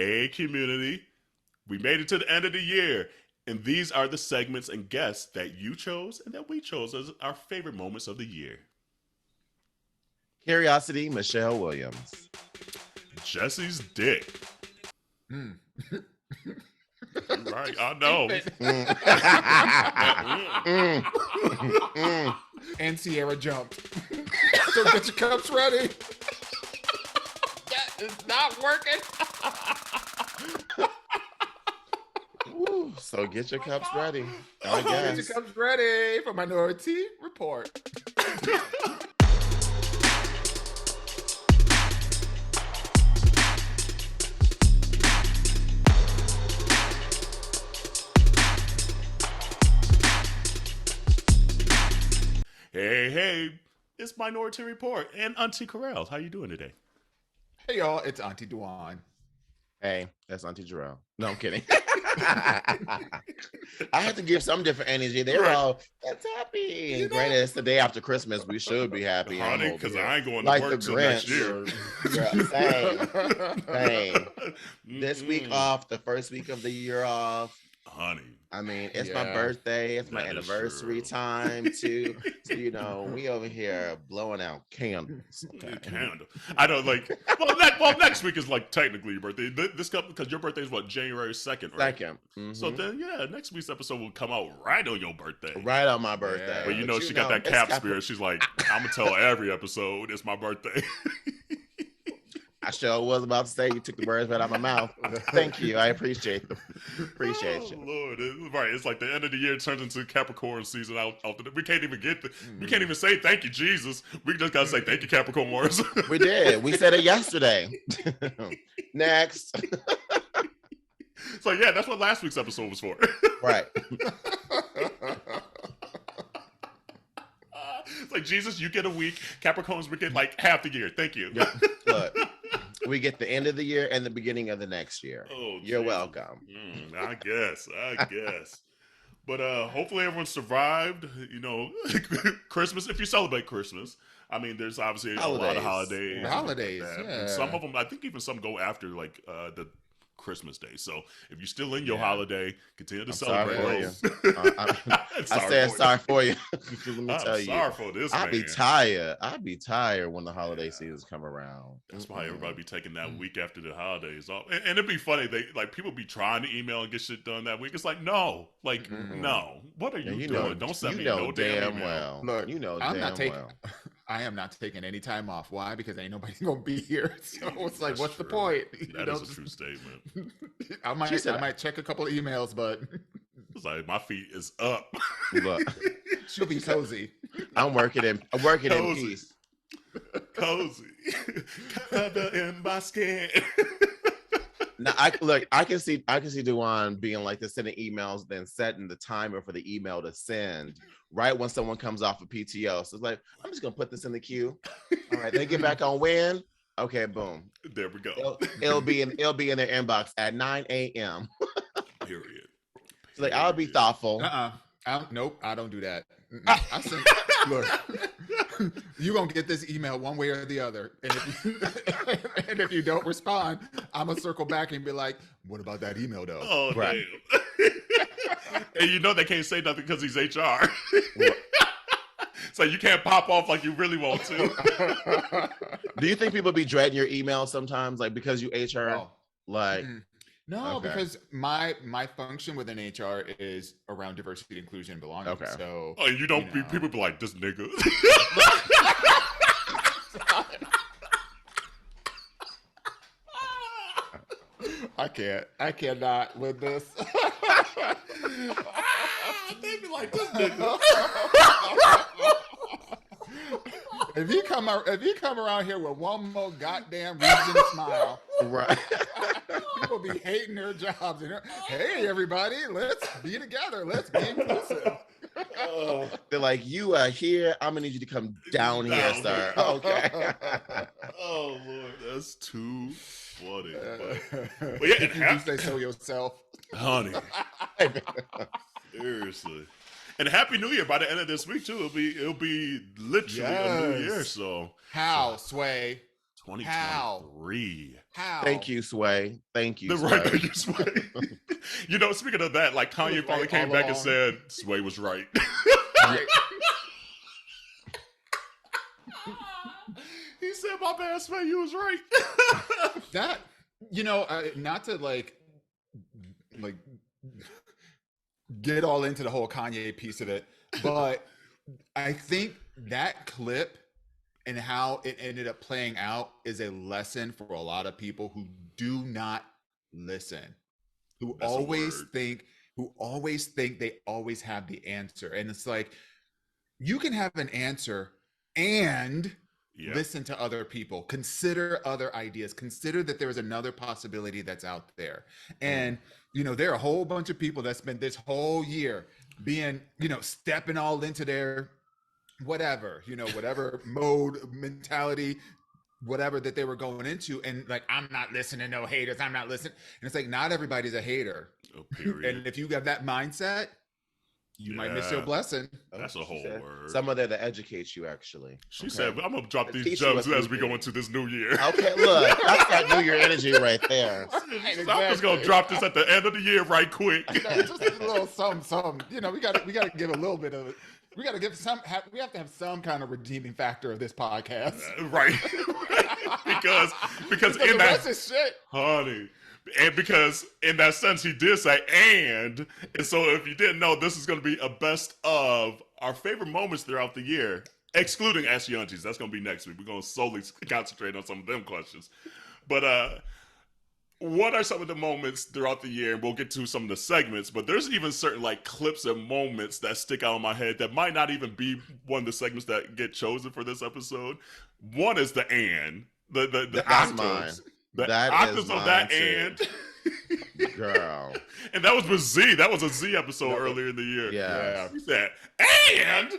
Hey, community. We made it to the end of the year, and these are the segments and guests that you chose and that we chose as our favorite moments of the year. Curiosity, Michelle Williams. Jesse's dick. Mm. Right, I know. And Ciara jumped. So get your cups ready. That is not working. Ooh, so get your cups ready. I Get guess. your cups ready for Minority Report. Hey, it's Minority Report and Auntie Kerel. How you doing today? Hey y'all, it's Auntie Dawon. Hey, that's Auntie Jerome. No, I'm kidding. I had to give some different energy. They were all, that's happy. And granted, it's the day after Christmas. We should be happy. Honey, because I ain't going to like work till next year. Same. This week off, the first week of the year off. Honey. I mean, it's my birthday. It's my anniversary time too. So, you know, we over here blowing out candles. Okay. Candle. I don't like. Next week is like technically your birthday. This because your birthday is what, January 2nd, right? 2nd. Mm-hmm. So then, yeah, next week's episode will come out right on your birthday. Right on my birthday. Yeah. But you know, she got that cap spirit. She's like, I'm gonna tell every episode it's my birthday. I sure was about to say you took the words right out of my mouth. Thank you. I appreciate them. Appreciate you. Lord, right. It's like the end of the year turns into Capricorn season out. We can't even we can't even say thank you, Jesus. We just gotta say thank you, Capricorns. We did. We said it yesterday. Next. So yeah, that's what last week's episode was for. Right. It's like, Jesus, you get a week. Capricorns, we get like half the year. Thank you. Yeah. Look, we get the end of the year and the beginning of the next year. Oh, you're geez. welcome. I guess. But hopefully everyone survived. You know, Christmas. If you celebrate Christmas, I mean, there's obviously a lot of holidays. Holidays, like yeah. And some of them, I think, even some go after like the Christmas Day. So if you're still in your holiday, continue to celebrate. Sorry for you. I said sorry for you. Let me tell you. Sorry for this. I'd be tired. I'd be tired when the holiday seasons come around. That's why everybody be taking that week after the holidays off. And it'd be funny. They like people be trying to email and get shit done that week. It's like, no. No. What are you doing? Don't send me no damn email. Well. Look, you know I'm damn not taking. well. I am not taking any time off. Why? Because ain't nobody gonna be here. So it's like, what's the point? That is a true statement. I might check a couple of emails, but it's like my feet is up. Look, she'll be cozy. I'm working in peace. Cozy. Cover in my skin. Now I can see Dawon being like this, sending emails, then setting the timer for the email to send right when someone comes off of PTO. So it's like, I'm just gonna put this in the queue. All right, they get back on when? Okay, boom. There we go. It'll be in their inbox at 9 a.m. Period. So like, I'll be thoughtful. Nope, I don't do that. I send, look, you're gonna get this email one way or the other, and if you don't respond, I'm gonna circle back and be like, "What about that email, though?" Oh, right. And you know they can't say nothing because he's HR. So you can't pop off like you really want to. Do you think people be dreading your emails sometimes, like because you HR? Oh. Like, no, okay. Because my function within HR is around diversity, inclusion, and belonging. Okay. So you don't. People be like, this nigga. I cannot with this. They be like, this nigga. If you come around here with one more goddamn reason to smile, right? People be hating their jobs. And hey, everybody, let's be together. Let's be inclusive. They're like, you are here. I'm gonna need you to come down here, sir. Okay. Oh Lord, that's too funny. But yeah, it you say so yourself, honey. Seriously. And Happy New Year by the end of this week too. It'll be literally a new year. So how Sway 2023. How? Thank you, Sway. Thank you, The Sway. right thing is Sway. You know, speaking of that, like Kanye finally right came back and along. said Sway was right. Right. He said, "My bad, Sway, you was right." That, you know, not to like get all into the whole Kanye piece of it, but I think that clip and how it ended up playing out is a lesson for a lot of people who do not listen, who That's always think they always have the answer. And it's like, you can have an answer and listen to other people, consider other ideas, consider that there is another possibility that's out there. And you know, there are a whole bunch of people that spent this whole year being, you know, stepping all into their whatever, you know, whatever mode, mentality, whatever that they were going into, and like, I'm not listening, no haters, I'm not listening. And it's like, not everybody's a hater. Oh, period. And if you have that mindset, you might miss your blessing. That's a whole word. Someone there that educates you, actually. She said, I'm going to drop these Teach gems you as we go into this new year. Okay, look, that's that New Year energy right there. I'm just going to drop this at the end of the year right quick. Just a little some. You know, we got to give a little bit of it. We got to give we have to have some kind of redeeming factor of this podcast. Right. because in the that, rest is shit. honey, and because in that sense he did say and so if you didn't know, this is going to be a best of our favorite moments throughout the year, excluding Ask Your Aunties. That's going to be next week. We're going to solely concentrate on some of them questions. But what are some of the moments throughout the year? And we'll get to some of the segments, but there's even certain like clips and moments that stick out in my head that might not even be one of the segments that get chosen for this episode. One is the and. The octaves. The octaves of that and. Girl. And that was with Z. That was a Z episode earlier in the year. Yeah. He said, and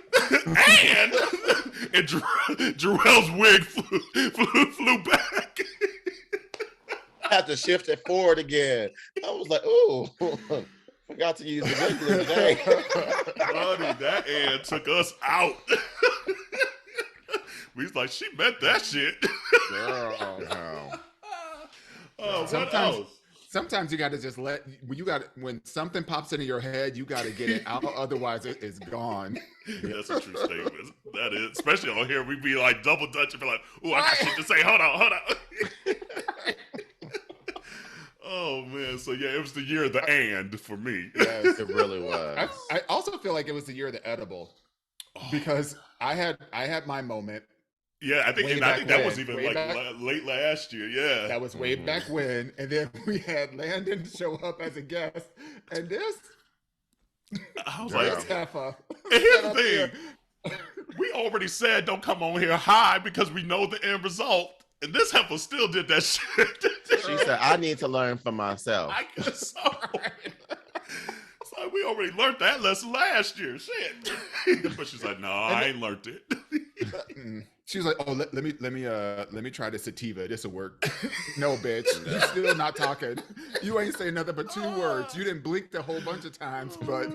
Jarrell's wig flew back. I had to shift it forward again. I was like, ooh, forgot to use the regular today. Honey, that and took us out. We was like, she meant that shit. Girl. Oh, what else? Sometimes you got to just when something pops into your head, you got to get it out. Otherwise, it's gone. That's a true statement. That is, especially on here, we'd be like double dutching, be like, "Ooh, I got shit to say. Hold on." Oh man, so yeah, it was the year of the and for me. Yes, it really was. I also feel like it was the year of the edible, because I had my moment. Yeah, I think that was even like late last year. Yeah, that was way back when, and then we had Landon show up as a guest, and this. I was like, heifer. And here's the thing: we already said don't come on here high because we know the end result, and this heifer still did that shit. She said, "I need to learn for myself." I guess so. It's like we already learned that lesson last year. Shit. But she's like, "No, I ain't learned it." She was like, "Oh, let me try this sativa. This will work." No, bitch, you still not talking. You ain't saying nothing but 2 words. You didn't blink a whole bunch of times, but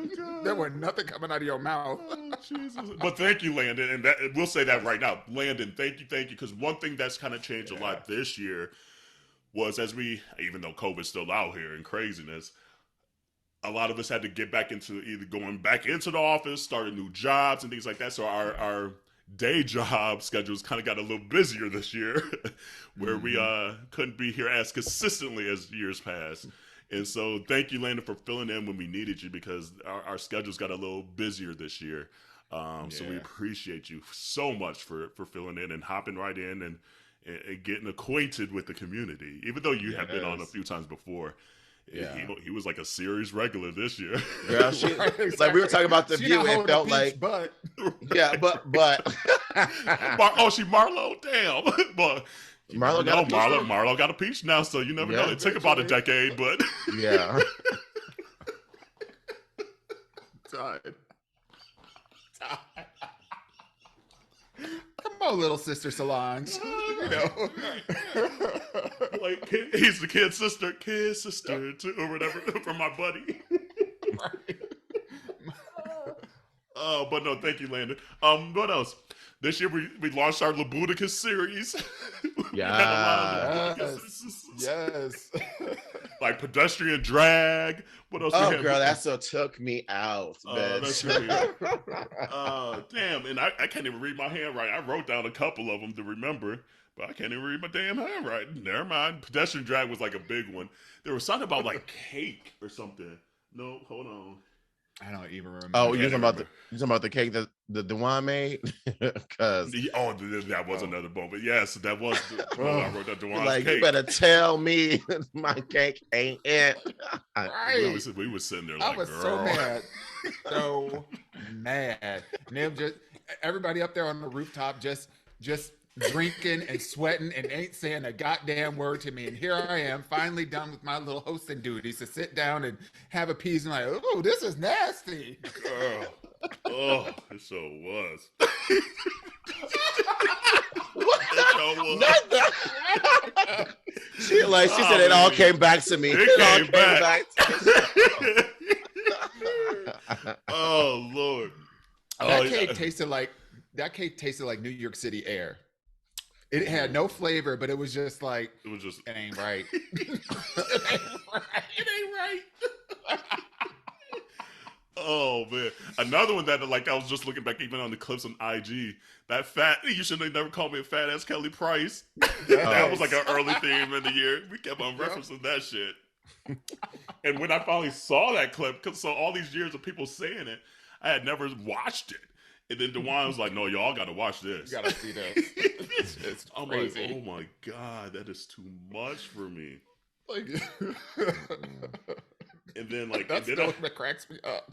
there was nothing coming out of your mouth. Jesus. But thank you, Landon, and we'll say that right now, Landon. Thank you, because one thing that's kind of changed a lot this year was even though COVID's still out here and craziness, a lot of us had to get back into either going back into the office, starting new jobs and things like that. So our day job schedules kind of got a little busier this year, where we couldn't be here as consistently as years past. And so thank you, Landon, for filling in when we needed you, because our schedules got a little busier this year. So we appreciate you so much for filling in and hopping right in and getting acquainted with the community, even though you have been on a few times before. Yeah. He was like a series regular this year. Yeah, like we were talking about the view. It felt like, but she Marlo, damn, but Marlo got a peach now, so you never know. It took about a decade, but yeah. Tired. Come on, little sister Solange. You know. Like, he's the kid sister too, or whatever, from my buddy. Right. But no, thank you, Landon. What else? This year we launched our Labuticus series. Yeah. Yes. Like pedestrian drag. What else? Oh, we had? girl, that so took me out, That's bitch. really, damn. And I can't even read my handwriting. I wrote down a couple of them to remember, but I can't even read my damn handwriting. Never mind. Pedestrian drag was like a big one. There was something about like cake or something. No, hold on. I don't even remember. Oh, you're talking about the cake that the Dawon made? Because That was another moment. Yes, that was. I wrote that Dawon's like, cake. you better tell me my cake ain't it. Right. We was sitting there like, I was girl. so mad. So mad. And them just everybody up there on the rooftop just drinking and sweating and ain't saying a goddamn word to me. And here I am, finally done with my little hosting duties to sit down and have a piece and like, oh, this is nasty. Girl. Oh, it so was. What? It so was. Not that. She said it all came back to me. It all came back. to me. Oh Lord. That cake tasted like New York City air. It had no flavor, but it was just like It was just. it ain't right. It ain't right. Oh man, another one that like I was just looking back even on the clips on IG. That fat, you should have never called me a fat ass Kelly Price. That was like an early theme in the year. We kept on referencing that shit. And when I finally saw that clip, because so all these years of people saying it, I had never watched it. And then Dawon was like, "No, y'all got to watch this. You gotta see this. It's I'm crazy. like, "Oh my god, that is too much for me." Like, And then like, that's and then that cracks me up.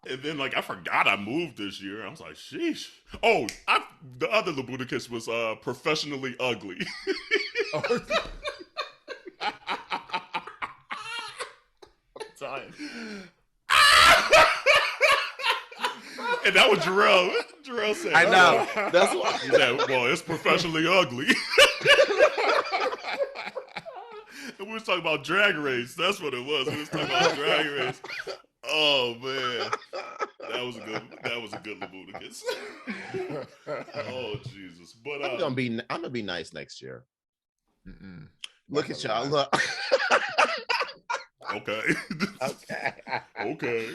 And then, like, I forgot I moved this year. I was like, sheesh. Oh, the other Labuticus was professionally ugly. I'm dying. And that was Jarrell. Jarrell said, I know. That's why. He said, well, it's professionally ugly. And we was talking about Drag Race. That's what it was. We was talking about Drag Race. Oh, man. That was a good Labuticus. Oh, Jesus. But I'm gonna be nice next year. Mm-mm. Look at y'all. Look. Okay. Okay. Okay.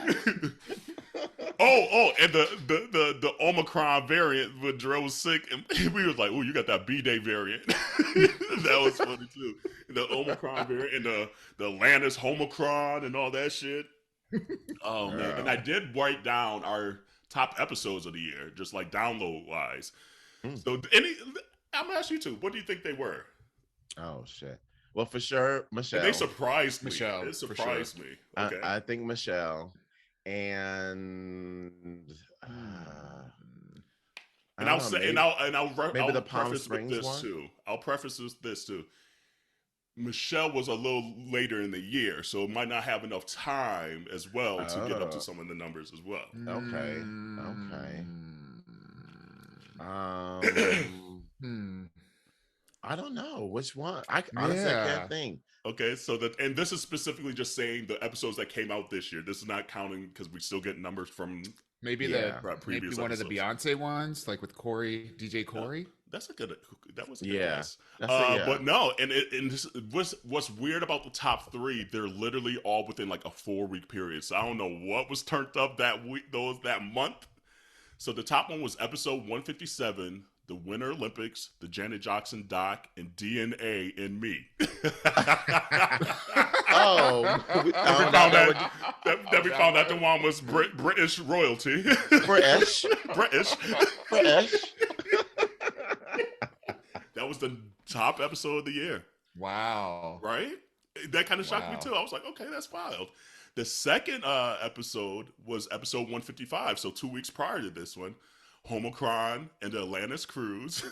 Oh, and the Omicron variant when Jarrell was sick, and we was like, "Oh, you got that B-Day variant." That was funny too. The Omicron variant and the Atlantis Homicron and all that shit. Oh man! And I did write down our top episodes of the year, just like download wise. So, I'm gonna ask you two. What do you think they were? Oh shit. Well, for sure, Michelle. And they surprised me. Michelle, It surprised me. Okay. I think Michelle, and I'll say, I'll the Palm preface Springs with this one? too. I'll preface this too. Michelle was a little later in the year, so it might not have enough time as well to get up to some of the numbers as well. Okay. I don't know which one. I honestly can't think. Okay, so and this is specifically just saying the episodes that came out this year. This is not counting because we still get numbers from maybe previous one of the episodes. Beyonce ones, like with DJ Corey. That's a good. That was a good Yeah. guess. That's But no, and what's weird about the top three? They're literally all within like a 4-week period. So I don't know what was turned up that week, that month. So the top one was episode 157, the Winter Olympics, the Janet Jackson doc, and DNA in Me. Oh, we found out the one was British royalty. British. That was the top episode of the year. Wow. Right? That kind of shocked me too. I was like, okay, that's wild. The second episode was episode 155, so 2 weeks prior to this one. Homicron and the Atlantis Cruise,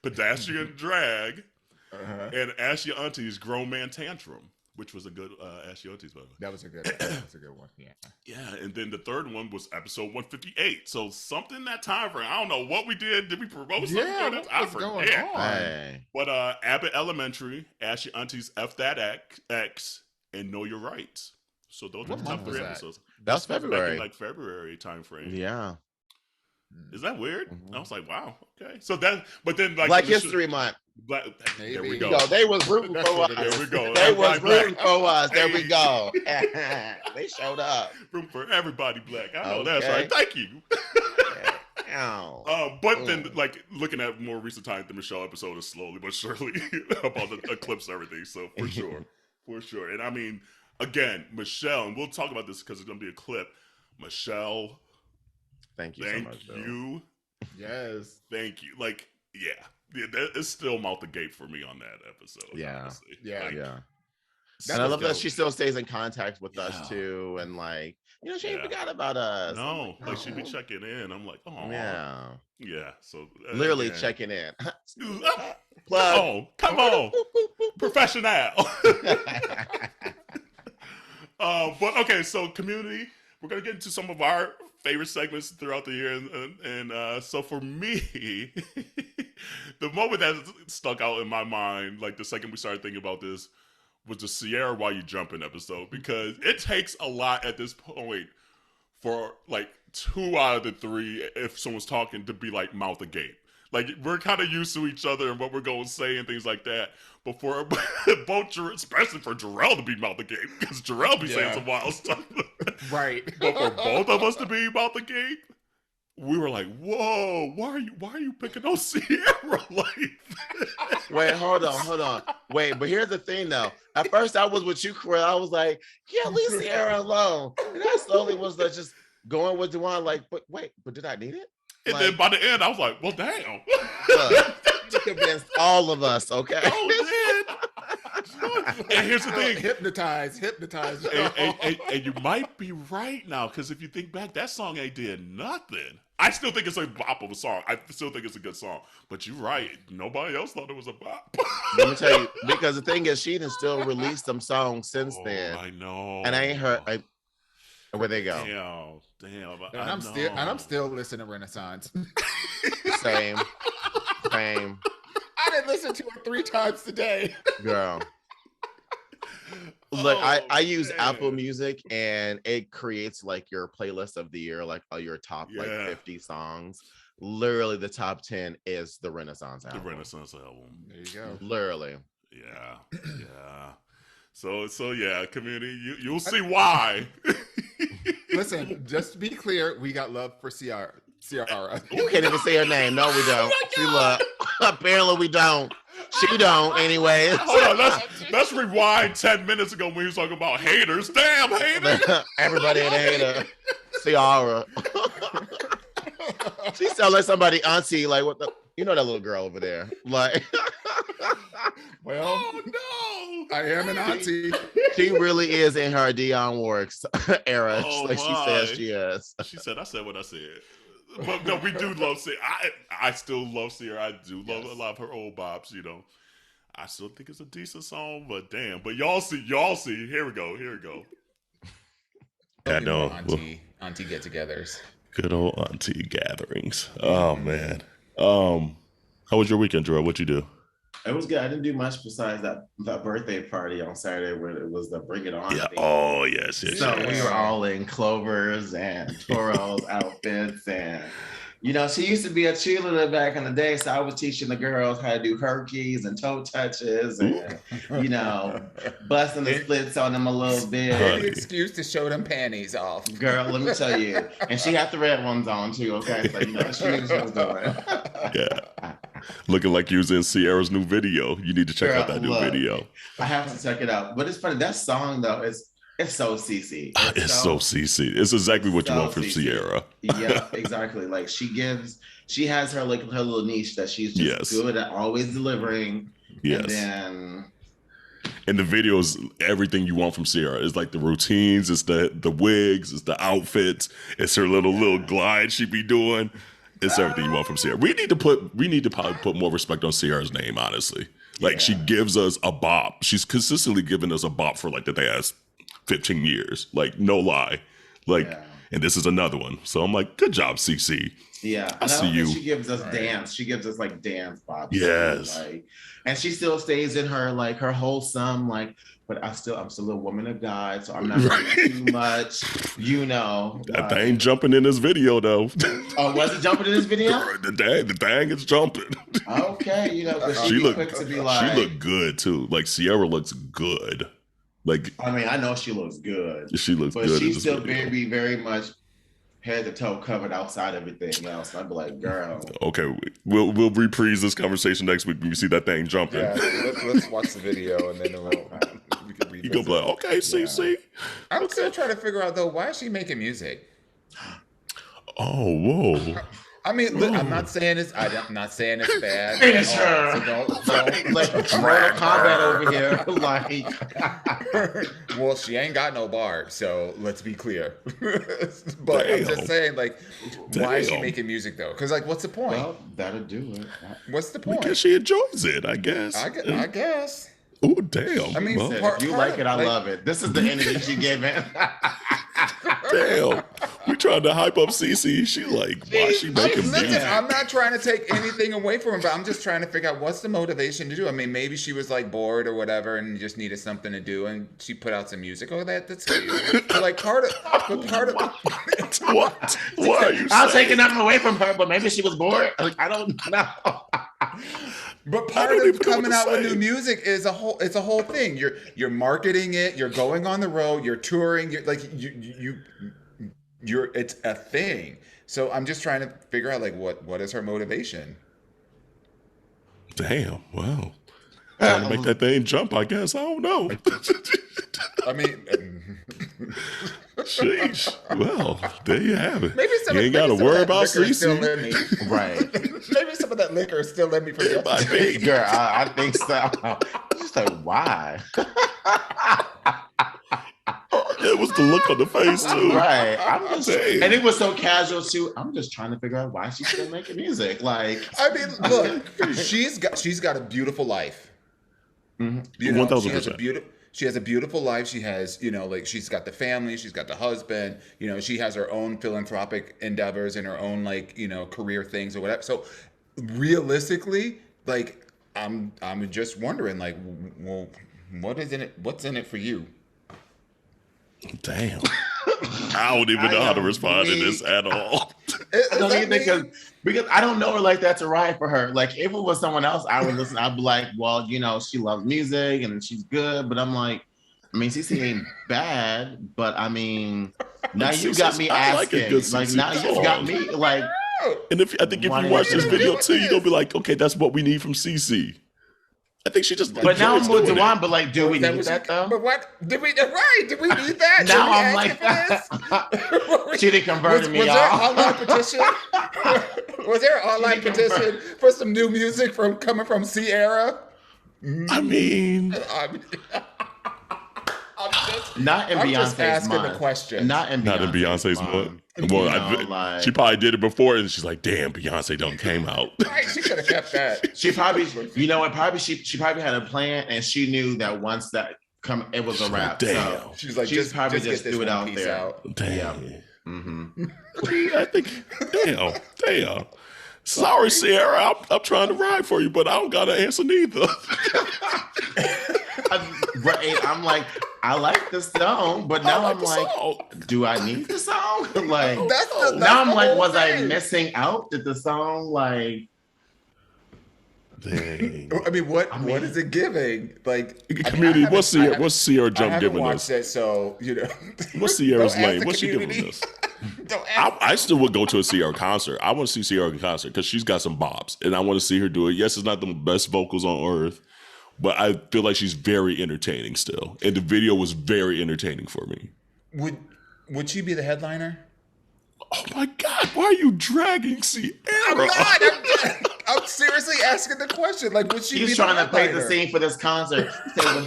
Pedestrian Drag, and Ask Your Auntie's Grown Man Tantrum, which was a good Ask Your Auntie's, by the way. That was a good one. Yeah. Yeah, and then the third one was episode 158. So something that time frame. I don't know what we did. Did we promote something? Yeah, what was going on? Hey. But Abbott Elementary, Ask Your Auntie's F That X, and Know Your Rights. So those are the top 3 episodes. That's back February. in, like February time frame. Yeah. Is that weird? I was like, wow, okay. So that, but then like Black History Month. Black, there we Maybe. go. Yo, they was rooting That's for what us. it is. There we go. They was Everybody rooting black. for us. There we Hey. go. They showed up. Room for everybody black. I know Okay. that's right. Thank you. Ow. But then, like, looking at more recent times, the Michelle episode is slowly but surely about the eclipse and everything. So, for sure. For sure. And I mean, again, Michelle, and we'll talk about this because it's going to be a clip. Michelle, Thank you so thank much. Bill. you. Yes. Thank you. Like, yeah, it's still mouth the gate for me on that episode. Yeah. Honestly. Yeah. Like, Yeah. that's And I love that dope. she still stays in contact with Yeah. us too. And like, you know, she ain't Yeah. forgot about us. No, I'm like she'd be oh. checking in. I'm like, oh, Yeah. So Literally again. checking in. Come Plug. on, come on, professional. But okay, so community. We're gonna get into some of our favorite segments throughout the year, and so for me, the moment that stuck out in my mind, like the second we started thinking about this, was the Ciara "Why You Jumping" episode, because it takes a lot at this point for like 2 out of the 3, if someone's talking, to be like mouth agape. Like, we're kind of used to each other and what we're going to say and things like that. But for both, especially for Jarrell to be mouth agape, because Jarrell be saying some wild stuff. Right. But for both of us to be mouth agape, we were like, whoa, why are you picking on Ciara? Like, Wait, hold on. Wait, but here's the thing though. At first I was with you, Kerel. I was like, yeah, leave Ciara alone. And I slowly was like just going with Dawon, like, but wait, but did I need it? and Like, then by the end, I was like, well, damn. look, you convinced all of us, okay? Oh, man. And here's the thing. Hypnotize. And you might be right now, because if you think back, that song ain't did nothing. I still think it's a bop of a song. I still think it's a good song. But you're right. Nobody else thought it was a bop. Let me tell you, because the thing is, she done still released some songs since Oh, then. I know. And I ain't heard. Where they go? Damn. And I'm still listening to Renaissance. Same. I didn't listen to it 3 times today. Girl. Look, I Oh, use man. Apple Music, and it creates like your playlist of the year, like your top like Yeah. 50 songs. Literally, the top 10 is the Renaissance The album. Renaissance album. There you go. Literally. Yeah. So yeah, community, you'll see why. Listen, just to be clear, we got love for Ciara. You can't even say her name. No, we don't. She love. Apparently, we don't. She don't. Anyway. Hold on, let's rewind 10 minutes ago when he was talking about haters. Damn, haters. Everybody in a hater. Ciara. She sounds like somebody auntie. Like what the? You know that little girl over there. Like. Well, Oh no. I am an auntie. She really is in her Dionne Warwick's era, Oh, like she my. says she is. She said, I said what I said. But no, we do love Ciara. I still love Ciara. I do love a lot of her old bops, you know. I still think it's a decent song, but damn. But y'all see. Here we go. I know. Auntie get-togethers. Good old auntie gatherings. Oh man. How was your weekend, Joel? What'd you do? It was good. I didn't do much besides that birthday party on Saturday where it was the Bring It On Yeah. thing. Oh yes. So we were all in Clover's and Toro's outfits, and you know, she used to be a cheerleader back in the day, so I was teaching the girls how to do herkies and toe touches, and you know, busting the splits on them a little bit. Any excuse to show them panties off. Girl, let me tell you, and she got the red ones on too. Okay, so you know, she knew what she was doing. Yeah. Looking like you was in Ciara's new video. You need to check out that new look, video. I have to check it out. But it's funny, that song though, it's so CC. It's so CC. It's exactly what you so want from CC. Ciara. Yeah, exactly. Like she has her like her little niche that she's just good at always delivering. Yes. And the videos, everything you want from Ciara. It's like the routines, it's the wigs, it's the outfits, it's her little glide she be doing. It's everything you want from Ciara. We need to probably put more respect on Ciara's name, honestly. Like she gives us a bop. She's consistently giving us a bop for like the past 15 years. Like no lie. Like and this is another one. So I'm like, good job, CC. Yeah, I see you. She gives us dance. She gives us like dance bops. Yes. Like, and she still stays in her like her wholesome like. But I'm still a woman of God, so I'm not doing too much. You know, that thing jumping in this video though. Oh, was it jumping in this video? the thing is jumping. Okay, you know, because she looked quick to be like. She looked good too. Like Ciara looks good. Like I mean, I know she looks good. She looks but good. But she's still very, very much head to toe covered outside everything else. I'd be like, girl. Okay, we'll reprise this conversation next week when you see that thing jumping. Yeah, let's watch the video and then we can read. You go like, okay, CC. I'm still trying to figure out though, why is she making music? Oh, whoa. I mean, look, I'm not saying it's bad. Finish her. So don't like Mortal Kombat over here. Like, well, she ain't got no bar, so let's be clear. But I'm just saying, like, why is she making music though? Because like, what's the point? Well, that'll do it. What's the point? Because she enjoys it, I guess. I guess. Oh, damn. I mean, well, if you like it, I love it. This is the energy she giving. Damn. We tried to hype up CC. She like, why she making music? Listen, I'm not trying to take anything away from her, but I'm just trying to figure out what's the motivation to do. I mean, maybe she was like bored or whatever and just needed something to do and she put out some music. Oh, that's cute. But like part of what? What are you I'm taking nothing away from her, but maybe she was bored. Like, I don't know. But part of coming out with new music is it's a whole thing. You're marketing it, you're going on the road, you're touring, it's a thing. So I'm just trying to figure out like what is her motivation? Damn, wow. Trying to make that thing jump, I guess. I don't know. I mean, sheesh. Well, there you have it. Maybe you ain't got to worry about CC. Right. Maybe some of that liquor is still in me for the girl. I think so. Just like, why? It was the look on the face too. Right. And it was so casual too. I'm just trying to figure out why she's still making music. Like, I mean, look, she's got a beautiful life. Mm-hmm. You know, 1000%. She has a beautiful life. She has, you know, like she's got the family, she's got the husband, you know, she has her own philanthropic endeavors and her own like, you know, career things or whatever. So realistically, like I'm just wondering like, well, what's in it for you? Damn. I don't even know how to respond to this at all. I don't even think because I don't know her like that to ride for her. Like if it was someone else, I would listen. I'd be like, well, you know, she loves music and she's good. But I'm like, I mean, CC ain't bad, but I mean, now you got me asking. Like now you got me like. And I think if you watch this video too, you're gonna be like, okay, that's what we need from CC. I think she just. But now I'm with Dawon. But like, do we need that though? But what did we? Right? Did we need that? Now I'm like, she didn't convert me. Was there an online petition? Was there an online petition for some new music coming from Ciara? I mean, not in Beyonce's just asking mind. the question. Not in Beyonce's mind. Well, she probably did it before, and she's like, "Damn, Beyonce done came out." Right, she could have kept that. She probably, you know what? Probably she probably had a plan, and she knew that once that it was a wrap. Damn, so she's like, just probably just threw it out there. Out. Damn. Yeah. Mm-hmm. I think, damn. Sorry, Ciara, I'm trying to ride for you, but I don't got an answer neither. I'm like, I like the song, but now I'm like, do I need the song? Like, now I'm like, was I missing out? Did the song like? Dang. I mean, what is it giving? Like, Community, what's Ciara jump giving us? It, so you know, what's Ciara's lane? What's she giving us? I still would go to a Ciara concert. I want to see Ciara in concert because she's got some bops, and I want to see her do it. Yes, it's not the best vocals on earth, but I feel like she's very entertaining still, and the video was very entertaining for me. Would she be the headliner? Oh my God! Why are you dragging Ciara? I'm not. I'm seriously asking the question. Like, would she? She's trying to play the scene for this concert.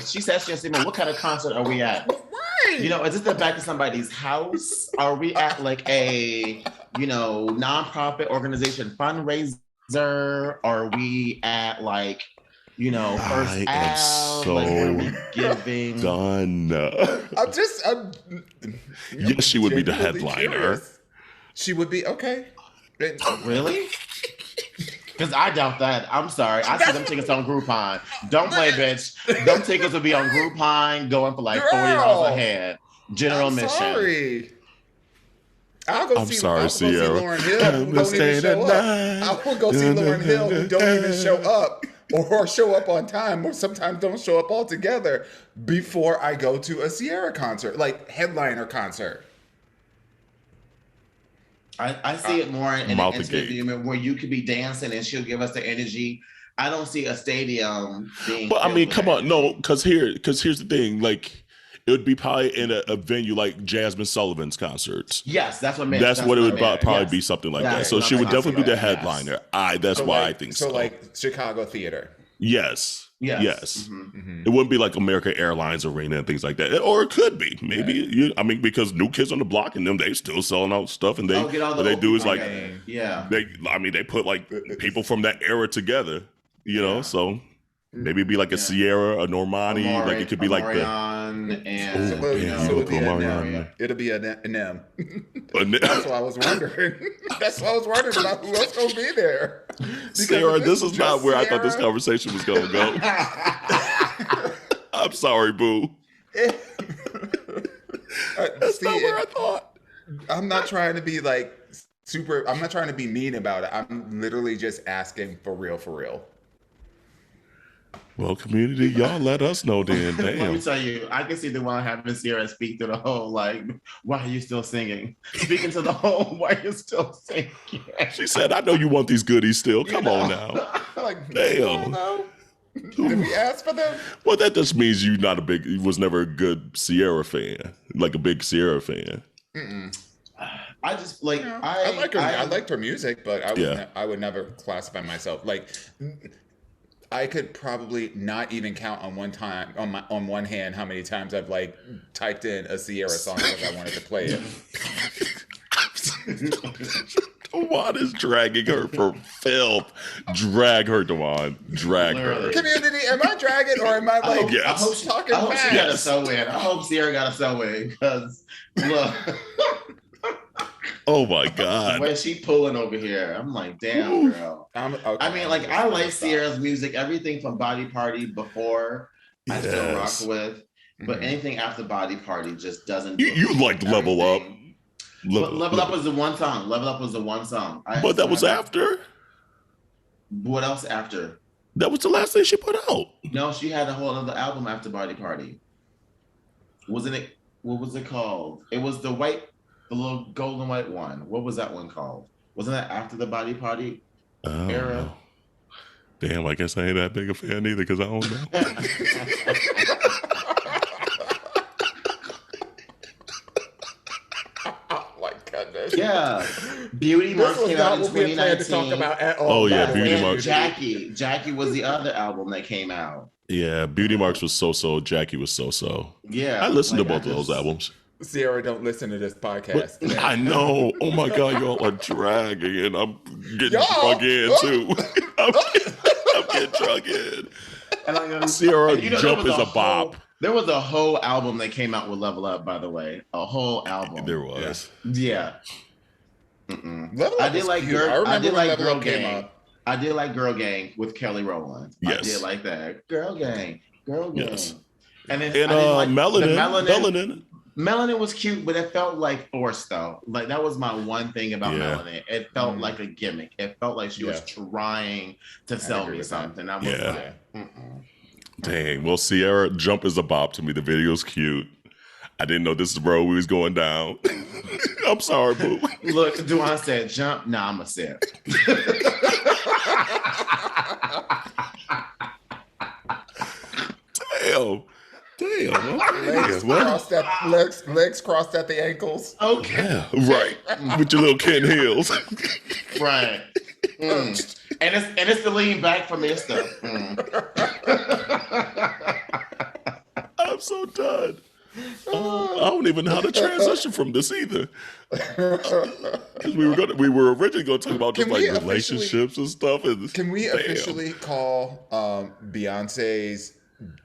She said, "What kind of concert are we at? Right. You know, is this the back of somebody's house? Are we at like a, you know, nonprofit organization fundraiser? Are we at like, first I am out, like, what are we so giving? done. I'm Yes, she would be the genuinely headliner. curious. She would be okay. Really? Because I doubt that. I'm sorry. I see them tickets on Groupon. Don't play, bitch. Them tickets will be on Groupon going for like $40 a head. General I'm admission. sorry. I'll go see Sierra. Lauren Hill, who don't even show up. I will go see Lauren Hill, who don't even show up, or show up on time, or sometimes don't show up altogether before I go to a Ciara concert, like headliner concert. I see it more in an Mouth intimate agape. moment where you could be dancing and she'll give us the energy. I don't see a stadium being. But I mean, filled come with on, no, because here's the thing. Like, it would be probably in a venue like Jasmine Sullivan's concerts. Yes, that's what I meant. That's what it would probably Yes. be, something like That's that. So what she I'm would talking definitely be the about, yes. headliner. That's So why like, I think so. So like Chicago theater. Yes. Yes. It wouldn't be like American Airlines Arena and things like that, or it could be. Maybe because New Kids on the Block and them, they still selling out stuff, and get all the what they old do is people like together. they put like people from that era together, so maybe it'd be like a Ciara, a Normani, like it could be like the and It'll be an M. That's why I was wondering. That's why I was wondering about who else gonna be there. Ciara, this is not where I thought this conversation was gonna go. I'm sorry, boo. That's not where I thought. I'm not trying to be like super. I'm not trying to be mean about it. I'm literally just asking for real. Well, community, y'all let us know then. Let Damn. me tell you, I can see the one having Ciara speak to the whole, like, why are you still singing? Speaking to the whole, why are you still singing? She said, I know you want these goodies still. Come on now. Like, Damn. Did we ask for them? Well, that just means you was never a good Ciara fan, like a big Ciara fan. I just like I like her. I liked her music, but I would never classify myself like. I could probably not even count on on one hand how many times I've like typed in a Ciara song because I wanted to play it. Dawon is dragging her for filth. Drag her, Dawon. Drag her. Community, am I dragging or am I like yes. talking I hope fast? she got a sew in. I hope Ciara got a sew in because look. Oh my God. When she pulling over here, I'm like, damn, girl. I mean, like, I like Ciara's music. Everything from Body Party before, I still rock with. But anything after Body Party just doesn't. You like Level Up. Level Up was the one song. Level Up was the one song. But that was after? What else after? That was the last thing she put out. No, she had a whole other album after Body Party. Wasn't it? What was it called? It was the little gold and white one. What was that one called? Wasn't that after the Body Party era? Know. Damn, I guess I ain't that big a fan either because I don't know. Oh my goodness. Yeah. Beauty Marks came out in This was not what we had planned to 2019. talk about at all. Oh, yeah, Beauty And Marks. Jackie was the other album that came out. Yeah, Beauty Marks was so-so. Jackie was so-so. Yeah. I listened to both of those albums. Ciara, don't listen to this podcast. I know. Oh my God, y'all are dragging, and I'm getting drug in too. I'm getting drug in. And Ciara, Jump is a bop. There was a whole album that came out with Level Up, by the way. A whole album. There was. Yeah. I did like Girl. I remember when Level Girl Up came Gang. out. I did like Girl Gang with Kelly Rowland. Yes. I did like that. Girl Gang. Yes. And then Melanin. Melanin was cute, but it felt like forced though. Like that was my one thing about Melanin. It felt like a gimmick. It felt like she was trying to sell me something. I was like, Dang. Well, Ciara, Jump is a bop to me. The video's cute. I didn't know this is where we was going down. I'm sorry, boo. Look, Dawon said jump. Nah, I'm a sip. Damn. Legs crossed at the ankles. Okay. Yeah, right. With your little kitten heels. Right. And it's the lean back from this stuff. I'm so done. I don't even know how to transition from this either. Because we were originally going to talk about just Can we like relationships and stuff. And Can we damn. officially call Beyonce's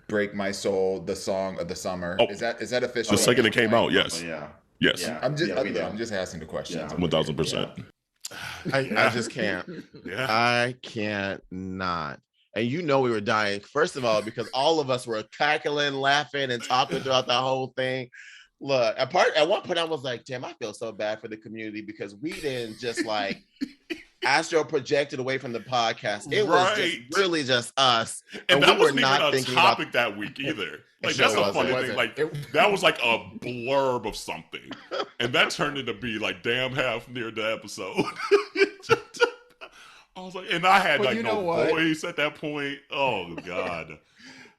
"Break My Soul" the song of the summer? Oh, is that official? the second it came out? Yes. Yeah. Yes. Yeah. I'm just we do. I'm just asking the questions. 1000%. I just can't. Yeah. I can't not. And you know we were dying, first of all, because all of us were cackling, laughing, and talking throughout the whole thing. Look, at one point I was like, damn, I feel so bad for the community because we didn't just like astro projected away from the podcast. It was just really just us. And that we were wasn't not even a topic that week either. Like Sure that's the wasn't. funny thing. Like that was like a blurb of something. And that turned into be like damn half near the episode. I was like, and I had But like you no know what? voice at that point. Oh God.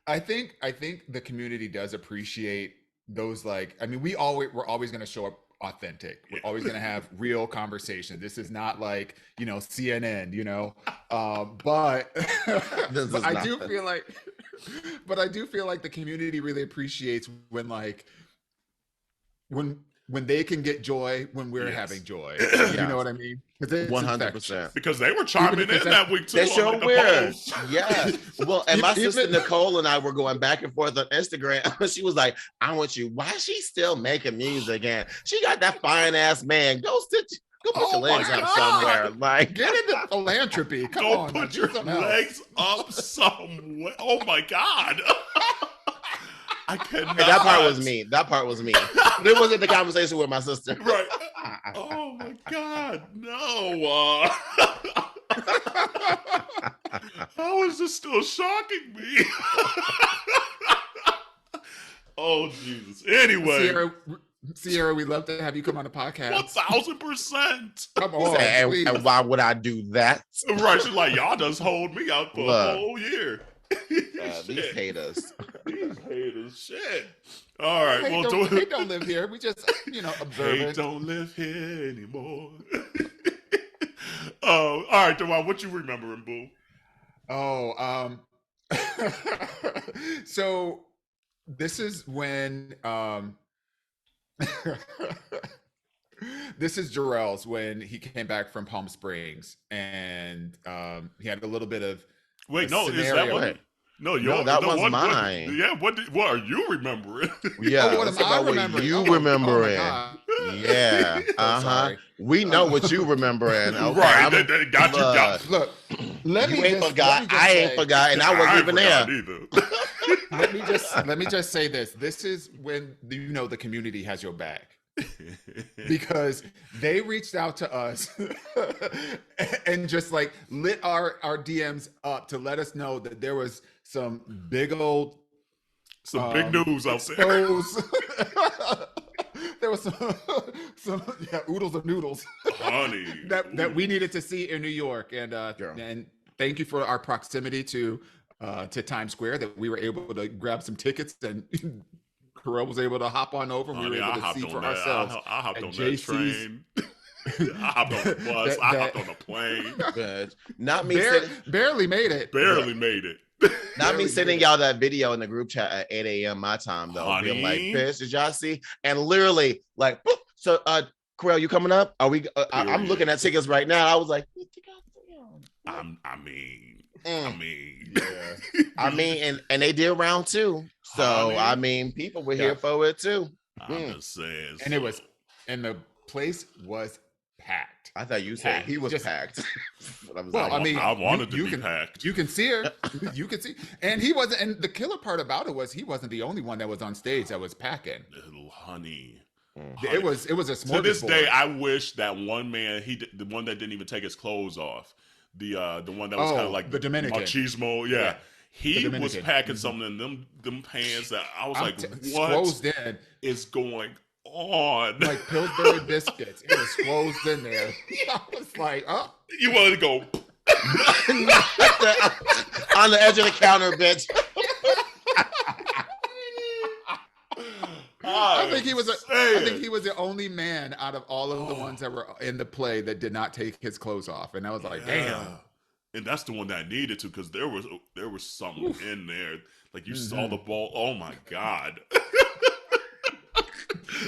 I think the community does appreciate those. Like, I mean, we're always going to show up authentic. We're always going to have real conversation. This is not like, CNN, but but I do feel like the community really appreciates when they can get joy when we're having joy. You know what I mean? 100%. Because they were chiming in that week too. They sure on, like, were. the Yes. Well, and my sister Nicole and I were going back and forth on Instagram. She was like, I want you. Why is she still making music? And she got that fine ass man. Go put your legs up somewhere. Like, get into philanthropy. Come on. Put your legs up somewhere. Oh my God. I cannot. Hey, that part was me. It wasn't the conversation with my sister. Right. Oh my God. No. How is this still shocking me? Oh Jesus. Anyway. Ciara, we'd love to have you come on the podcast. 1000%. Come on. And why would I do that? Right. She's like, y'all just hold me out for a whole year. These haters. Shit. All right. Hate don't live here. We just, observe Hate it. don't live here anymore. Oh, all right, Dawon, what you remembering, boo? Oh, so this is when this is Jarrell's when he came back from Palm Springs and he had a little bit of Wait, no, scenario. is that what? No, that was mine. What are you remembering? Yeah, what am I remembering? What you remembering? Yeah, Sorry. We know what you remembering. Okay? Right, they got you. Look, I ain't forgot, and I wasn't even there. Let me just say this. This is when the community has your back. Because they reached out to us and just like lit our DMs up to let us know that there was some big old big news out there. There was some oodles of noodles, honey, that we needed to see in New York, and thank you for our proximity to Times Square that we were able to grab some tickets and. Kerel was able to hop on over. We were able to see for ourselves. I hopped on that train. I hopped on the bus. I hopped on the plane. Good. Not me. Barely made it. Barely made it. Not me sending y'all that video in the group chat at 8 a.m. my time though. Honey. Being like, bitch, did y'all see? And literally like, so Kerel, you coming up? Are we? I'm looking at tickets right now. I was like, I mean, and they did round 2. So I mean, people were here for it too. I'm just saying. And the place was packed. I thought you said he was packed. I wanted to be packed. You can see her. You can see, and he wasn't. And the killer part about it was he wasn't the only one that was on stage that was packing. Little honey. It was a smorgasbord. To this day, I wish that one man, the one that didn't even take his clothes off, the one that was kind of like the Dominican machismo, yeah. He was packing something in them pants that I was like, what is going on? Like Pillsbury biscuits. It was squozed in there. I was like, oh. You wanted to go on the edge of the counter, bitch. I think he was the only man out of all of the ones that were in the play that did not take his clothes off. And I was like, damn. And that's the one that I needed to, because there was something in there. Like you saw the ball. Oh my God.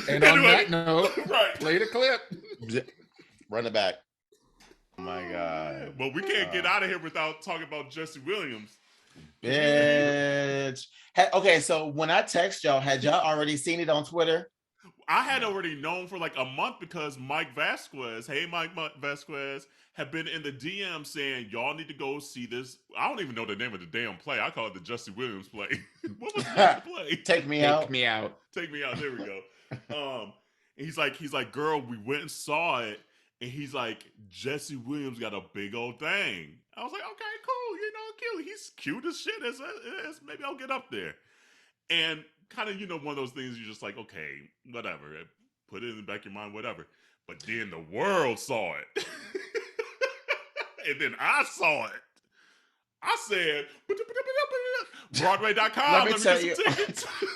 And on Anyway, that note, right. play the clip. Run it back. Oh my God. Well, we can't get out of here without talking about Jesse Williams. Bitch. Okay, so when I text y'all, had y'all already seen it on Twitter? I had already known for like a month because Mike Vasquez, Mike Vasquez, had been in the DM saying, y'all need to go see this. I don't even know the name of the damn play. I call it the Jesse Williams play. What was the play? Take me Take out. me out. Take me out. There we go. And he's like, girl, we went and saw it. And he's like, Jesse Williams got a big old thing. I was like, okay, cool. You know, cute. He's cute as shit. As maybe I'll get up there. And kind of, one of those things you're just like, okay, whatever. Put it in the back of your mind, whatever. But then the world saw it. And then I saw it. I said, Broadway.com.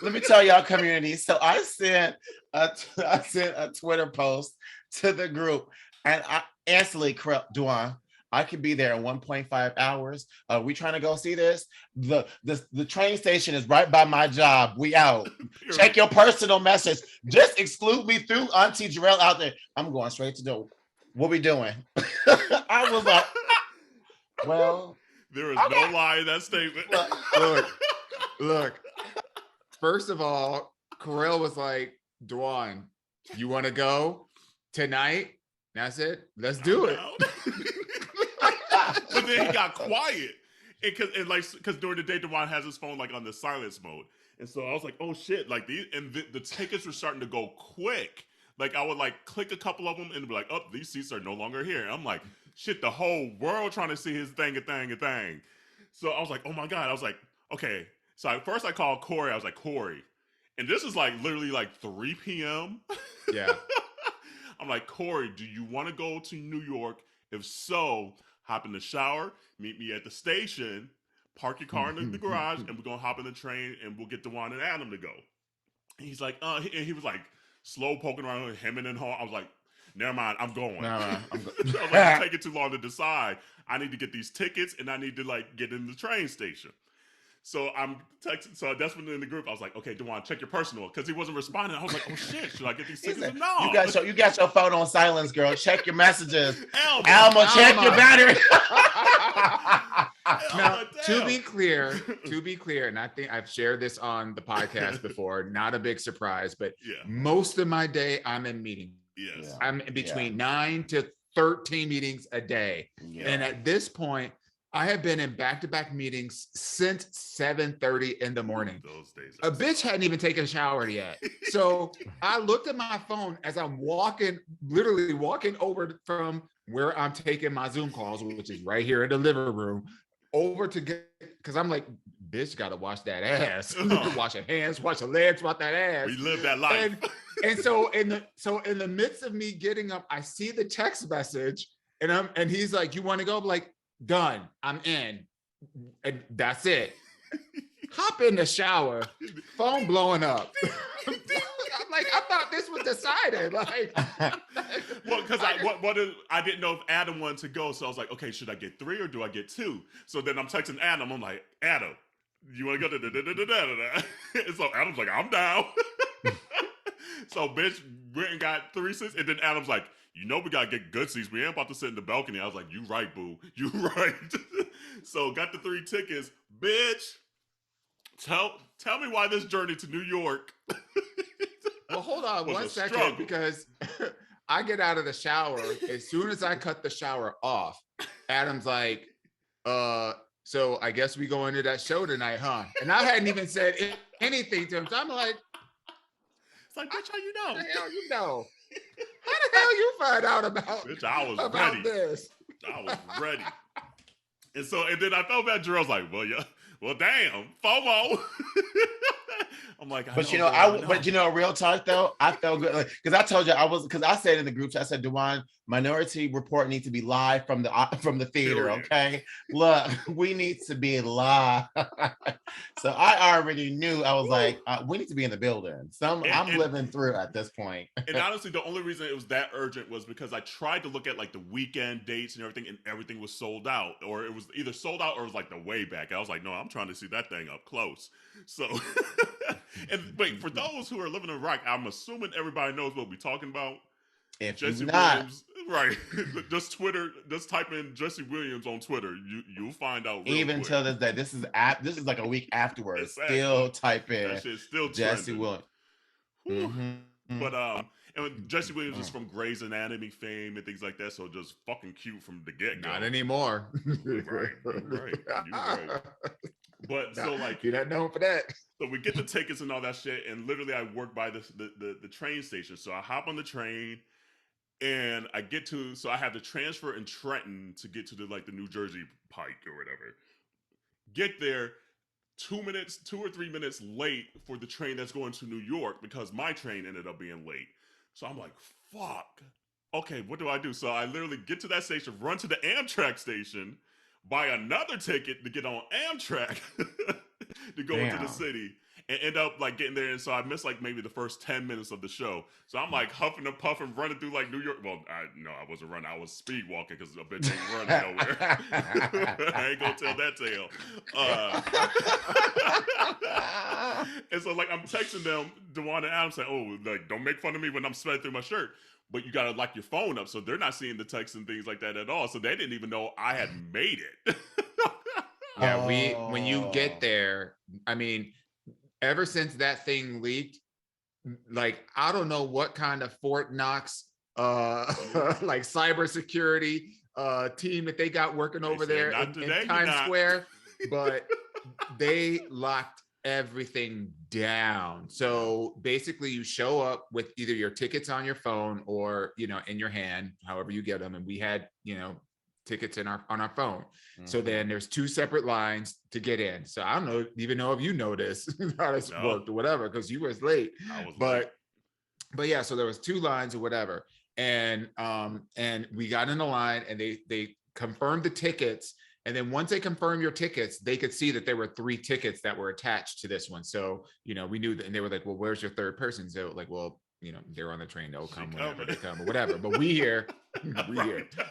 Let me tell y'all, community. So I sent a Twitter post to the group, and I instantly, Dawon, I could be there in 1.5 hours. We trying to go see this? The train station is right by my job. We out. Check your personal message. Just exclude me through Auntie Jarrell out there. I'm going straight to the. What we doing? I was like, well. There is no lie in that statement. Look. First of all, Kerel was like, Dawon, you want to go tonight? And I said, let's do it. But then he got quiet. Because during the day, Dawon has his phone like on the silence mode. And so I was like, oh shit. Like the tickets were starting to go quick. Like I would like click a couple of them and be like, oh, these seats are no longer here. And I'm like, shit, the whole world trying to see his thing. So I was like, oh my God. I was like, okay. So first I called Corey. I was like, Corey. And this is like literally like 3 p.m. Yeah. I'm like, Corey, do you want to go to New York? If so, hop in the shower, meet me at the station, park your car in the garage, and we're going to hop in the train and we'll get Dawon and Adam to go. And he's like, and he was like slow poking around with him and then home. I was like, never mind, I'm going. I was like, it's taking too long to decide. I need to get these tickets and I need to like get in the train station. So I'm texting. So that's when in the group I was like, okay, Dawon, check your personal, because he wasn't responding. I was like, oh shit, should I get these tickets? Like, no. You got your phone on silence, girl. Check your messages. Alma, check your battery. Now, to be clear, and I think I've shared this on the podcast before, not a big surprise, but most of my day I'm in meetings. Yes. I'm in between 9 to 13 meetings a day. Yeah. And at this point, I have been in back-to-back meetings since 7:30 in the morning. Those days. A bitch hadn't even taken a shower yet. So I looked at my phone as I'm literally walking over from where I'm taking my Zoom calls, which is right here in the living room, over to get, because I'm like, bitch, gotta wash that ass. Wash your hands, wash your legs, wash that ass. We live that life. And so in the midst of me getting up, I see the text message, and he's like, you want to go? I'm like, done. I'm in. And that's it. Hop in the shower, phone blowing up. I'm like, I thought this was decided. Like, well, because I didn't know if Adam wanted to go, so I was like, okay, should I get 3 or do I get 2? So then I'm texting Adam. I'm like, Adam, you want to go? And so Adam's like, I'm down. So bitch went and got 3 seats, and then Adam's like, you know we gotta get good seats. We ain't about to sit in the balcony. I was like, you right, boo. You right. So got the 3 tickets. Bitch, tell me why this journey to New York. Well, hold on 1 second, because I get out of the shower. As soon as I cut the shower off, Adam's like, so I guess we go into that show tonight, huh? And I hadn't even said anything to him. So I'm like, it's like, bitch, how you know? How the hell you know? How the hell you find out about, bitch, I was about ready. This? I was ready. And then I felt bad. Jerel's like, well, damn, FOMO. I'm like, real talk though, I felt good because I told you because I said in the group chat, I said, Dawon, Minority Report needs to be live from the theater. Okay, look, we need to be live. So I already knew. I was like, we need to be in the building. I'm living through at this point. And honestly, the only reason it was that urgent was because I tried to look at like the weekend dates and everything was sold out, or it was either sold out or it was like the way back. I was like, no, I'm trying to see that thing up close. So, And wait, for those who are living in Rock, I'm assuming everybody knows what we're talking about. If Jesse you not, Williams, right? Just Twitter. Just type in Jesse Williams on Twitter. You'll find out. Real even quick. till this day, this is like a week afterwards. Exactly. Still type in That shit's still Jesse trending. Williams. But and Jesse Williams is from Grey's Anatomy fame and things like that, so just fucking cute from the get go. Not anymore. Right, you're right. But so like you're not known for that. So we get the tickets and all that shit, and literally I work by the train station. So I hop on the train, and I get to. So I have to transfer in Trenton to get to the New Jersey Pike or whatever. Get there 2 or 3 minutes late for the train that's going to New York because my train ended up being late. So I'm like, fuck. Okay, what do I do? So I literally get to that station, run to the Amtrak station, buy another ticket to get on Amtrak to go into the city, and end up getting there. And so I missed maybe the first 10 minutes of the show. So I'm huffing and puffing, running through New York. Well, I wasn't running. I was speed walking because a bitch ain't running nowhere. I ain't gonna tell that tale. And so I'm texting them, Dawon and Adam, saying, "Oh, don't make fun of me when I'm sweating through my shirt. But you gotta lock your phone up, so they're not seeing the texts and things like that at all. So they didn't even know I had made it." Yeah, when you get there, I mean, ever since that thing leaked, I don't know what kind of Fort Knox cybersecurity team that they got working over there in Times Square, but they locked everything down. So basically you show up with either your tickets on your phone or in your hand, however you get them, and we had tickets on our phone. So then there's 2 separate lines to get in. So I don't even know if you know this how this worked or whatever, because you was late. But yeah, so there was 2 lines or whatever, and we got in the line, and they confirmed the tickets. And then once they confirmed your tickets, they could see that there were 3 tickets that were attached to this one. So, we knew that, and they were like, well, where's your third person? So well, they're on the train, they'll come whenever they come or whatever. But we here.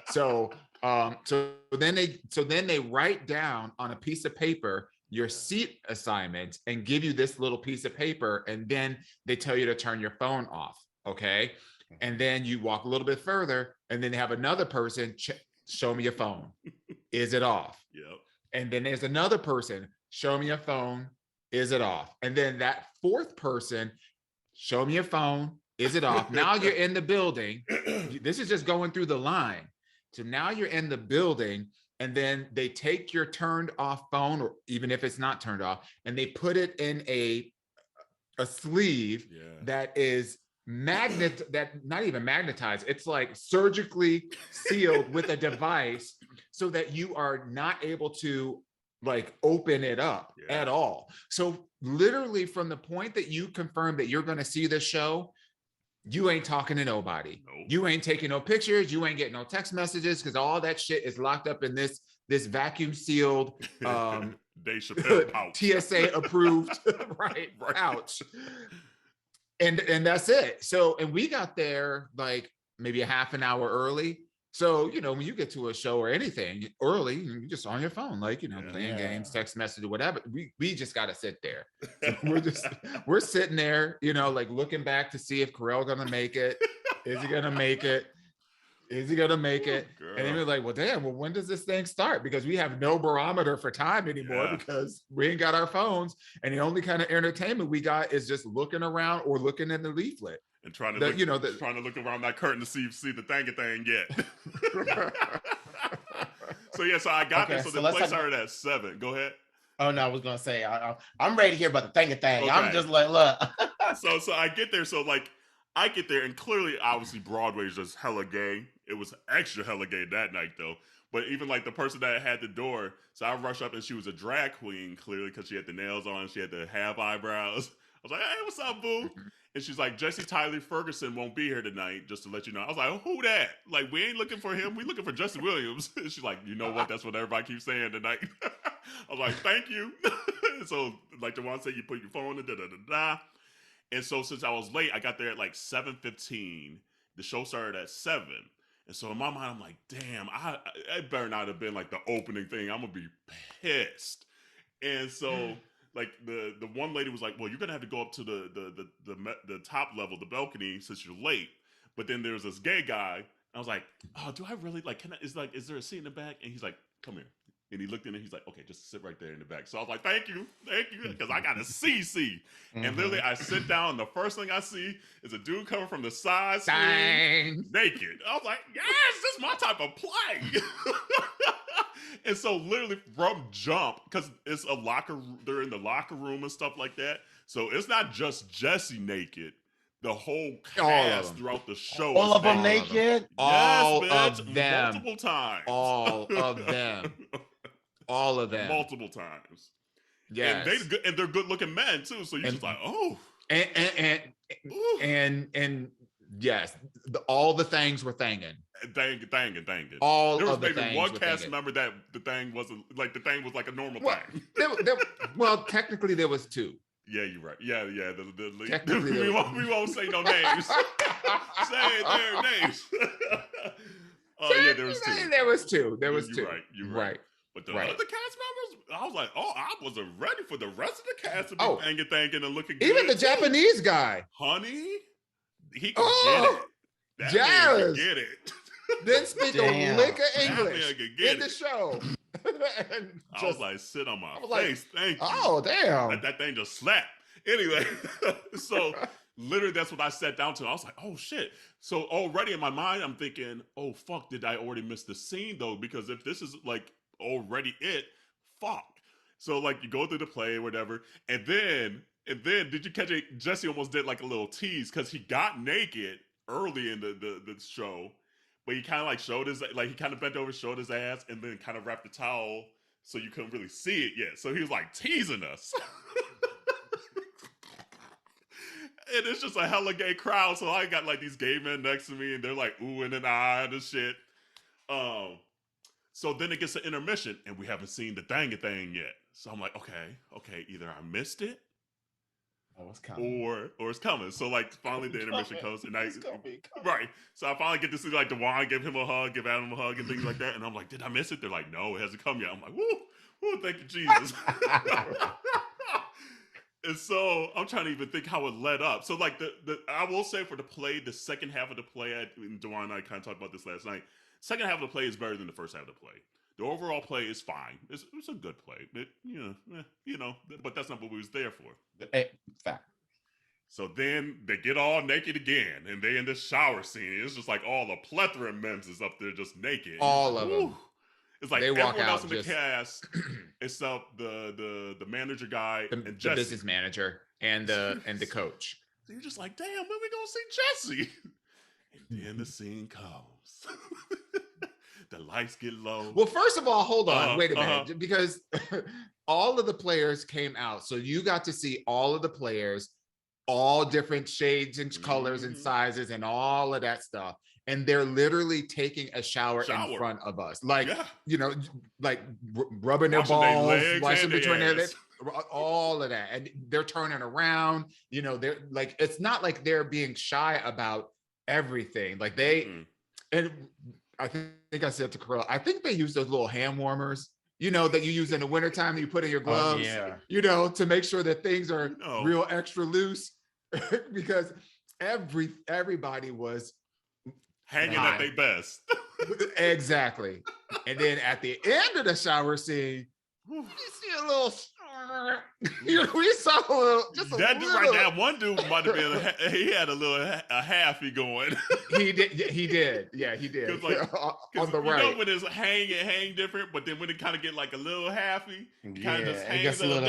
So then they write down on a piece of paper your seat assignment and give you this little piece of paper. And then they tell you to turn your phone off. Okay. And then you walk a little bit further, and then they have another person show me your phone. Is it off? Yep. And then there's another person, show me your phone. Is it off? And then that 4th person, show me your phone. Is it off? Now you're in the building. This is just going through the line. So now you're in the building, and then they take your turned off phone, or even if it's not turned off, and they put it in a sleeve that is not even magnetized. It's surgically sealed with a device so that you are not able to open it up at all. So literally from the point that you confirm that you're going to see the show, you ain't talking to nobody. Nope. You ain't taking no pictures. You ain't getting no text messages, because all that shit is locked up in this vacuum sealed Dave Chappelle pouch. TSA approved pouch. And that's it. So, and we got there maybe a half an hour early. So, when you get to a show or anything early, you're just on your phone, playing games, text message or whatever. We just got to sit there. So we're sitting there, looking back to see if Kerel going to make it. Is he going to make it? Is he going to make it? And then we're like, well, damn, when does this thing start? Because we have no barometer for time anymore because we ain't got our phones. And the only kind of entertainment we got is just looking around or looking in the leaflet. And trying to look around that curtain to see the thing yet. So I got there. So the play started at 7. Go ahead. Oh no, I was gonna say I'm ready to hear about the thing. Okay. I'm just look. So I get there. So I get there, and clearly, obviously, Broadway is just hella gay. It was extra hella gay that night, though. But even the person that had the door, so I rush up, and she was a drag queen, clearly, because she had the nails on, she had the half eyebrows. I was like, hey, what's up, boo? And she's like, Jesse Tyler Ferguson won't be here tonight, just to let you know. I was like, who that? We ain't looking for him. We looking for Jesse Williams. And she's like, you know what? That's what everybody keeps saying tonight. I was like, thank you. So, Dawon said, you put your phone in, da-da-da-da. And so, since I was late, I got there at 7:15. The show started at 7. And so, in my mind, I'm like, damn, it better not have been the opening thing. I'm going to be pissed. And so... like the one lady was like, well, you're gonna have to go up to the top level, the balcony, since you're late. But then there's this gay guy. I was like, oh, do I really like? Is there a seat in the back? And he's like, come here. And he looked in and he's like, okay, just sit right there in the back. So I was like, thank you, because I got a CC. And literally, I sit down, and the first thing I see is a dude coming from the side screen, naked. I was like, yes, this is my type of play. And so literally from jump, because it's a locker, they're in the locker room and stuff like that. So it's not just Jesse naked. The whole cast throughout the show. All of them naked? All yes, of them. Multiple times. All of them. All of them. Multiple times. Yes. And they're good looking men too. So you're just like, oh. And yes, all the things were thanging. Thanging. All there was of the maybe things one were cast thanging. member that the thing was like a normal thing. Well, technically there was two. Yeah, you're right. Yeah. Technically, we won't say no names. Say their names. Yeah, there was two. There was two. There was You're two. Right. You're right. But the other cast members, I was like, oh, I wasn't ready for the rest of the cast to be thanking and looking good. Even the Japanese guy. Honey, he could get it. That man could get it. Didn't speak a lick of English in the it. show. I was like, sit on my face. Thank you. Oh, damn. That thing just slapped. Anyway, so literally that's what I sat down to. I was like, oh, shit. So already in my mind, I'm thinking, oh, fuck, did I already miss the scene, though? Because if this is, like, already it, fuck. So, like, you go through the play or whatever, and then did you catch it? Jesse almost did, like, a little tease because he got naked early in the show. But he kind of like showed his, like he kind of bent over, showed his ass, and then kind of wrapped the towel so you couldn't really see it yet. So he was like teasing us. And it's just a hella gay crowd. So I got like these gay men next to me and they're like oohing and ahhing and shit. So then it gets to intermission and we haven't seen the thing yet. So I'm like, okay, either I missed it. Oh, it's coming. Or it's coming. So like finally the intermission comes and right. So I finally get to see like Dawon give him a hug, give Adam a hug and things like that. And I'm like, did I miss it? They're like, no, it hasn't come yet. I'm like, woo, thank you, Jesus. And so I'm trying to even think how it led up. So like I will say for the play, the second half of the play, Dawon and I kind of talked about this last night. Second half of the play is better than the first half of the play. The overall play is fine. It's a good play. But that's not what we was there for. Fact. So then they get all naked again, and they in this shower scene. It's just like all the plethora of men is up there just naked. All of them. It's like they everyone walk out else in the cast, except the manager guy and Jesse. The business manager and the coach. So you're just like, damn, when we gonna see Jesse? And then the scene comes. The lights get low. Well, first of all, hold on. Wait a minute. Because all of the players came out. So you got to see all of the players, all different shades and colors and sizes and all of that stuff. And they're literally taking a shower in front of us. Like, like rubbing their balls, washing between their legs, all of that. And they're turning around. They're like, it's not like they're being shy about everything. Like and I think I said to Kerel, I think they use those little hand warmers, that you use in the wintertime that you put in your gloves, to make sure that things are real extra loose because everybody was hanging at their best. Exactly. And then at the end of the shower scene, you see a little we saw a little, just a that little. Dude right now, one dude might have been, he had a halfy going. He did. Yeah, he did. Like, on the right. When it's hang different, but then when it kind of get like a little halfy, kind of just hangs a little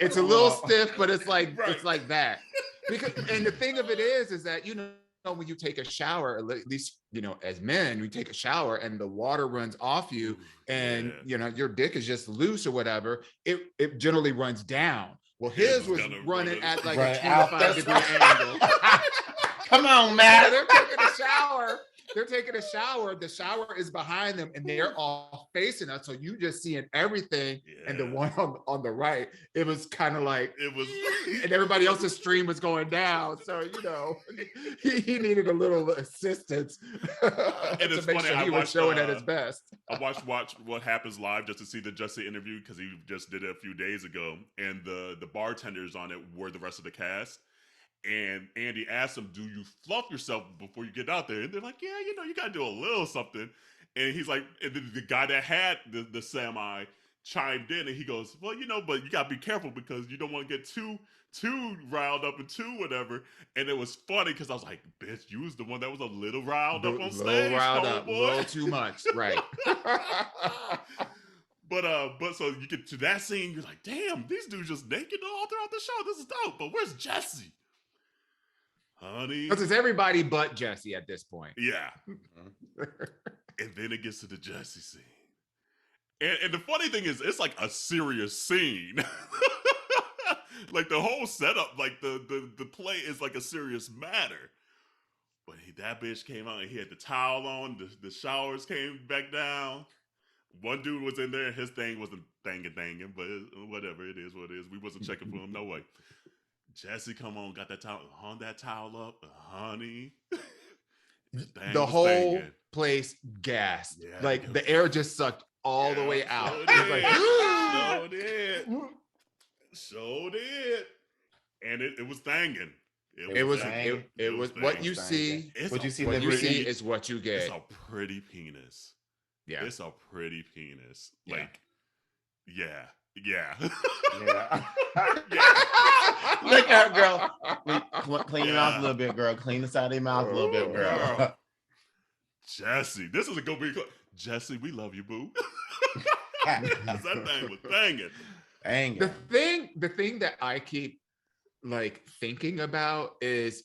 it's a little stiff, but it's like it's like that. Because and the thing of it is that when you take a shower, at least as men, we take a shower and the water runs off you, and your dick is just loose or whatever. It generally runs down. Well, his was running at like a 25-degree angle. Come on, Matt. They're taking a shower, they're taking a shower. The shower is behind them, and they're all facing us. So you just seeing everything. Yeah. And the one on the right, it was kind of like It was, and everybody else's stream was going down. So he needed a little assistance and to it's make funny. sure I he was watched, showing at his best. I watched What Happens Live just to see the Jesse interview because he just did it a few days ago, and the bartenders on it were the rest of the cast. And Andy asked him, "Do you fluff yourself before you get out there?" And they're like, "Yeah, you got to do a little something." And he's like, and the guy that had the semi chimed in, and he goes, "Well, but you got to be careful because you don't want to get too riled up and too whatever." And it was funny because I was like, "Bitch, you was the one that was a little riled up on stage, little riled up, a boy. little too much, right?" But so you get to that scene, you're like, "Damn, these dudes just naked all throughout the show. This is dope." But where's Jesse? Honey. Because it's everybody but Jesse at this point. Yeah. And then it gets to the Jesse scene. And the funny thing is, it's like a serious scene. Like the whole setup, like the play is like a serious matter. But that bitch came out and he had the towel on, the showers came back down. One dude was in there and his thing wasn't thangin', but whatever, it is what it is. We wasn't checking for him, no way. Jesse, come on, got that towel, hung that towel up, honey. The whole place gassed. Yeah, like the air just sucked all the way out. So did. So did. And it was thangin'. It was what you see. What you see is what you get. It's a pretty penis. Yeah. It's a pretty penis. Yeah. Like, yeah. Yeah. Yeah. Yeah. Look at her, girl. Clean your mouth a little bit, girl. Clean the side of your mouth a little bit, girl. Jesse, this is a go be. Jesse, we love you, boo. That thing was banging. Dang. The thing that I keep like thinking about is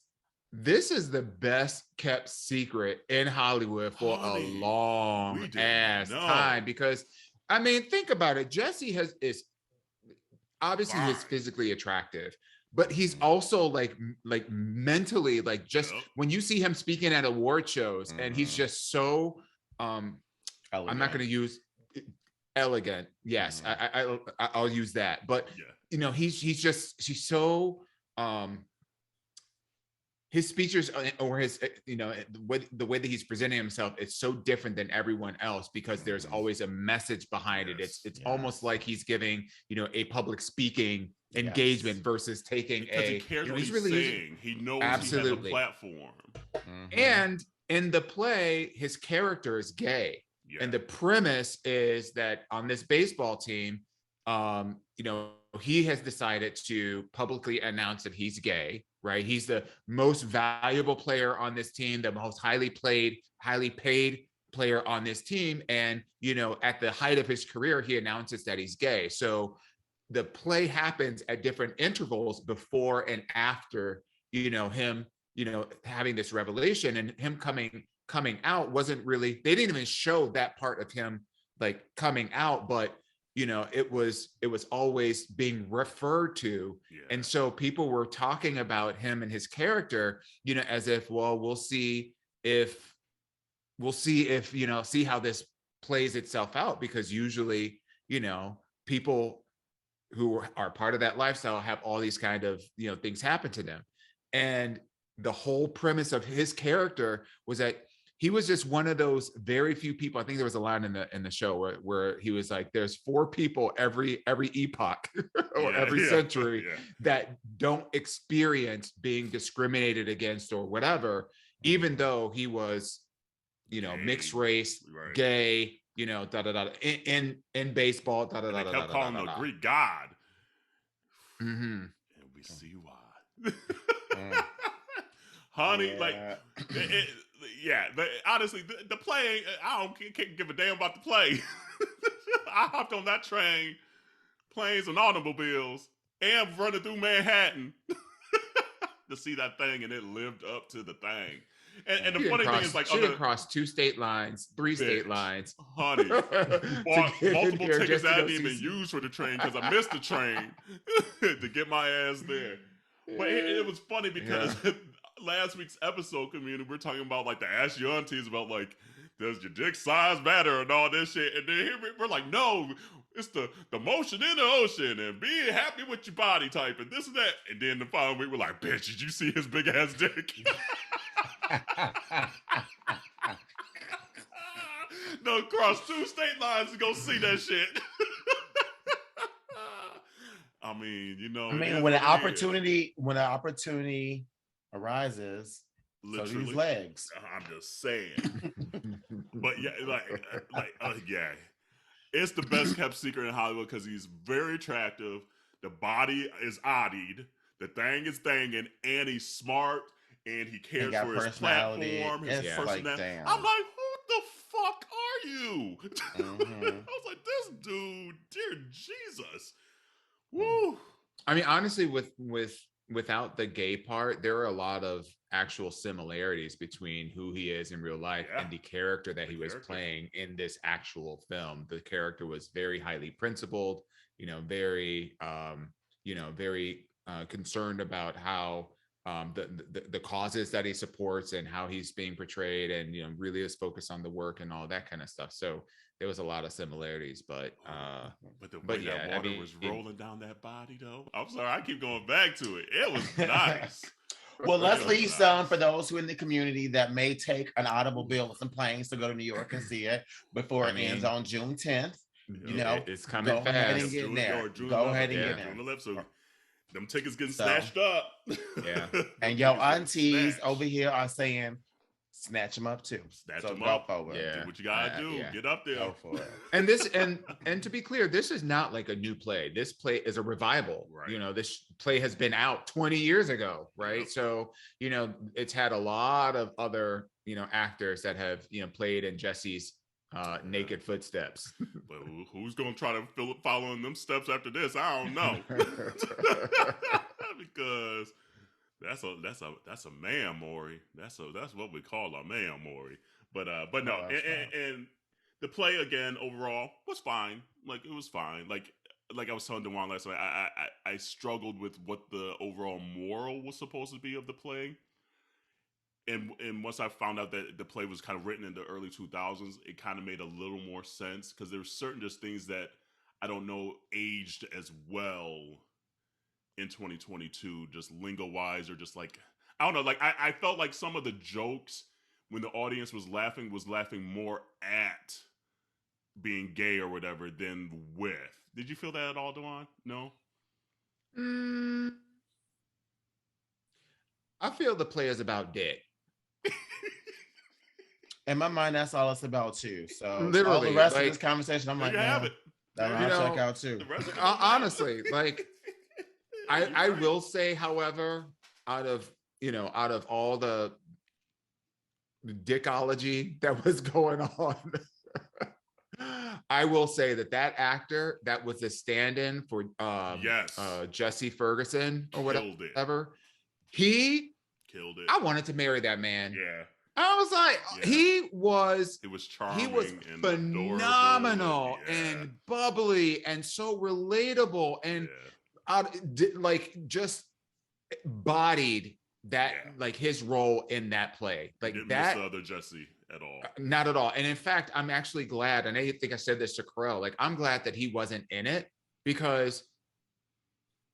this is the best kept secret in Hollywood for a long ass time, because I mean, think about it. Jesse is obviously he's physically attractive, but he's also like mentally, like just when you see him speaking at award shows, and he's just so I'm not going to use elegant. Yes, I'll use that. But he's so his speeches or his the way that he's presenting himself is so different than everyone else, because there's always a message behind it. It's almost like he's giving a public speaking engagement versus taking he cares what he's really saying. He knows absolutely he has a platform. And in the play, his character is gay. Yeah. And the premise is that on this baseball team, he has decided to publicly announce that he's gay, right? He's the most valuable player on this team, the most highly paid player on this team. And, at the height of his career, he announces that he's gay. So the play happens at different intervals before and after, him, having this revelation, and him coming out wasn't really, they didn't even show that part of him like coming out, but it was always being referred to. Yeah. And so people were talking about him and his character, as if, well, we'll see if see how this plays itself out, because usually, people who are part of that lifestyle have all these kind of, things happen to them. And the whole premise of his character was that he was just one of those very few people. I think there was a line in the show where he was like, "There's 4 people every epoch or every century that don't experience being discriminated against or whatever, even though he was, mixed race, gay, in baseball, They kept calling him a Greek god, and we see why." Honey, but honestly, the play, I can't give a damn about the play. I hopped on that train, planes and automobiles, and running through Manhattan to see that thing, and it lived up to the thing. And the funny thing is, like, she crossed 2 state lines, 3 state lines. Honey, bought multiple tickets that I didn't even use for the train because I missed the train to get my ass there. But it was funny because last week's episode, community, we're talking about like the Ask Your Aunties about like, does your dick size matter and all this shit, and then here we're like, no, it's the motion in the ocean and being happy with your body type and this and that, and then the following week we're like, bitch, did you see his big ass dick? No, cross 2 state lines to go see that shit. I mean, you know, I mean, when an opportunity arises, literally, so these legs. I'm just saying. But yeah, yeah, it's the best kept secret in Hollywood because he's very attractive. The body is oddied. The thing is thangin', and he's smart, and he cares for his platform, his personality. Like, I'm like, who the fuck are you? Mm-hmm. I was like, this dude, dear Jesus. Woo. I mean, honestly, without the gay part, there are a lot of actual similarities between who he is in real life and the character that he was playing in this actual film. The character was very highly principled, very concerned about how the causes that he supports and how he's being portrayed, and really is focused on the work and all that kind of stuff. So there was a lot of similarities, but the way that water was rolling down that body, though, I'm sorry, I keep going back to it. It was nice. Well, let's leave some for those who in the community that may take an automobile with some planes to go to New York and see it before it ends on June 10th. It's coming fast. Go ahead and get there. Go ahead and get there. So them tickets getting snatched up. Yeah. And your aunties over here are saying, snatch them up too. Snatch them up. Forward. Yeah. Do what you gotta do. Yeah. Get up there. Go for it. And this and to be clear, this is not like a new play. This play is a revival. Right. This play has been out 20 years ago, right? Yep. So, it's had a lot of other, actors that have, played in Jesse's naked footsteps. But who's gonna try to follow in them steps after this? I don't know. Because that's a man, Maury. That's what we call a man, Maury. But no, and the play again overall was fine. Like, it was fine. Like I was telling Dawon last night, I struggled with what the overall moral was supposed to be of the play. And once I found out that the play was kind of written in the early 2000s, it kind of made a little more sense, because there were certain just things that I don't know aged as well in 2022, just lingo-wise, or just like, I don't know, like I felt like some of the jokes when the audience was laughing more at being gay or whatever than with. Did you feel that at all, Dawon? No? I feel the play is about dick. In my mind, that's all it's about too. So literally, all the rest of this conversation, I'm like, have it. I'll check out too. Honestly, like, I will say, however, out of all the dickology that was going on, I will say that actor that was the stand-in for Jesse Ferguson or whatever, he killed it. I wanted to marry that man. Yeah. I was like, it was charming. He was and phenomenal and bubbly and so relatable and just bodied that like his role in that play. Like, didn't that miss other Jesse at all. Not at all. And in fact, I'm actually glad, and I think I said this to Kerel, like, I'm glad that he wasn't in it, because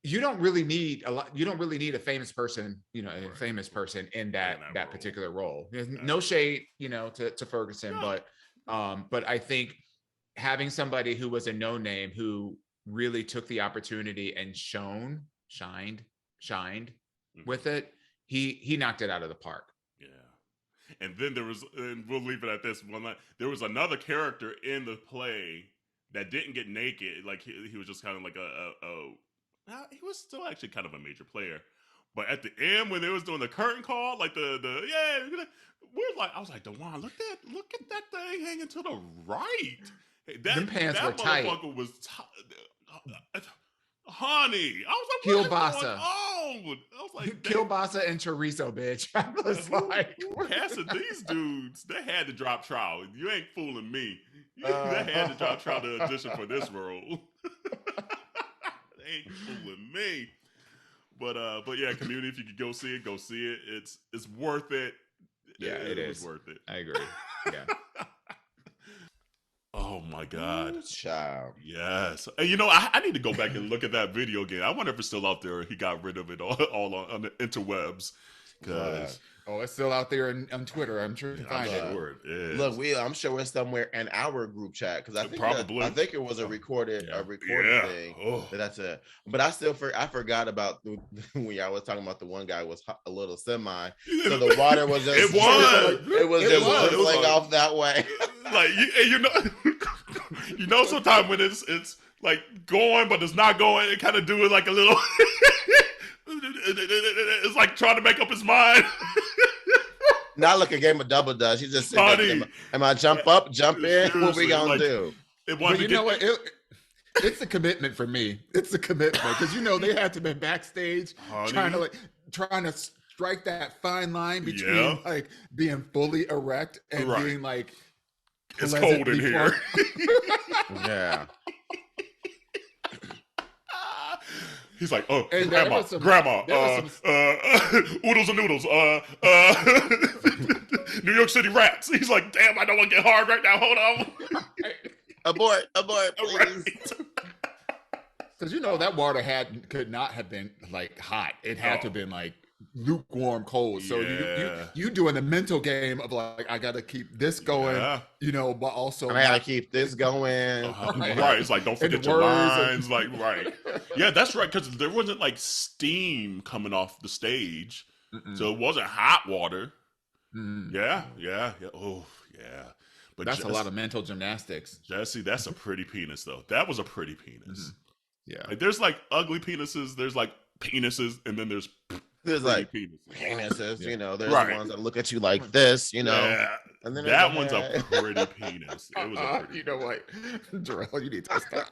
you don't really need a famous person, a famous person in that particular role. No shade, to Ferguson, but I think having somebody who was a no name who really took the opportunity and shined with it, he knocked it out of the park. Yeah. And then and we'll leave it at this one line. There was another character in the play that didn't get naked. Like, he was just kind of like he was still actually kind of a major player, but at the end when they was doing the curtain call, like we're like, I was like, Dawon, look at that thing hanging to the right. Them pants were tight. Motherfucker was honey. I was like, what's going on? I was like, Kielbasa and chorizo, bitch. I was like, who casted these dudes? They had to drop trial. You ain't fooling me. They had to drop trial to audition for this role. Ain't fooling me. But yeah, Community. If you could go see it, go see it. It's worth it. Yeah, it is worth it. I agree. Yeah. Oh my God. Ooh, child. Yes. And you know, I need to go back and look at that video again. I wonder if it's still out there. Or he got rid of it all on the interwebs. Because Oh, it's still out there on Twitter. I'm sure you can find it. sure it is. Look, I'm sure it's somewhere in our group chat because I think Probably. I think it was a recorded thing. Oh. That's it. But I forgot about when y'all was talking about the one guy was a little semi, so the water was just it was dribbling off that way. Like you know, sometimes when it's like going but it's not going, it kind of do it like a little. It's like trying to make up his mind. Not like a game of double dutch. He's just sitting there, am I jump up, jump in? Seriously, what we gonna do? But you know what? It's a commitment for me. It's a commitment because they had to be backstage trying to strike that fine line between like being fully erect and being like it's cold in here. Yeah. He's like, oh, And grandma, oodles and noodles, New York City rats. He's like, damn, I don't want to get hard right now. Hold on. Abort, please. Because that water could not have been like hot. It had to have been like lukewarm cold. So you doing the mental game of like, I gotta keep this going, but also I gotta keep this going. Right. It's like, don't forget your lines. Like, right. Yeah, that's right. Because there wasn't like steam coming off the stage. So it wasn't hot water. Yeah. Oh, yeah. But that's a lot of mental gymnastics. Jesse, that's a pretty penis though. That was a pretty penis. Yeah. Like, there's like ugly penises, there's like penises, and then there's like penises, there's the ones that look at you like this, Yeah. And then that one's a pretty penis. It was a pretty You know what? Jarrell, you need to stop.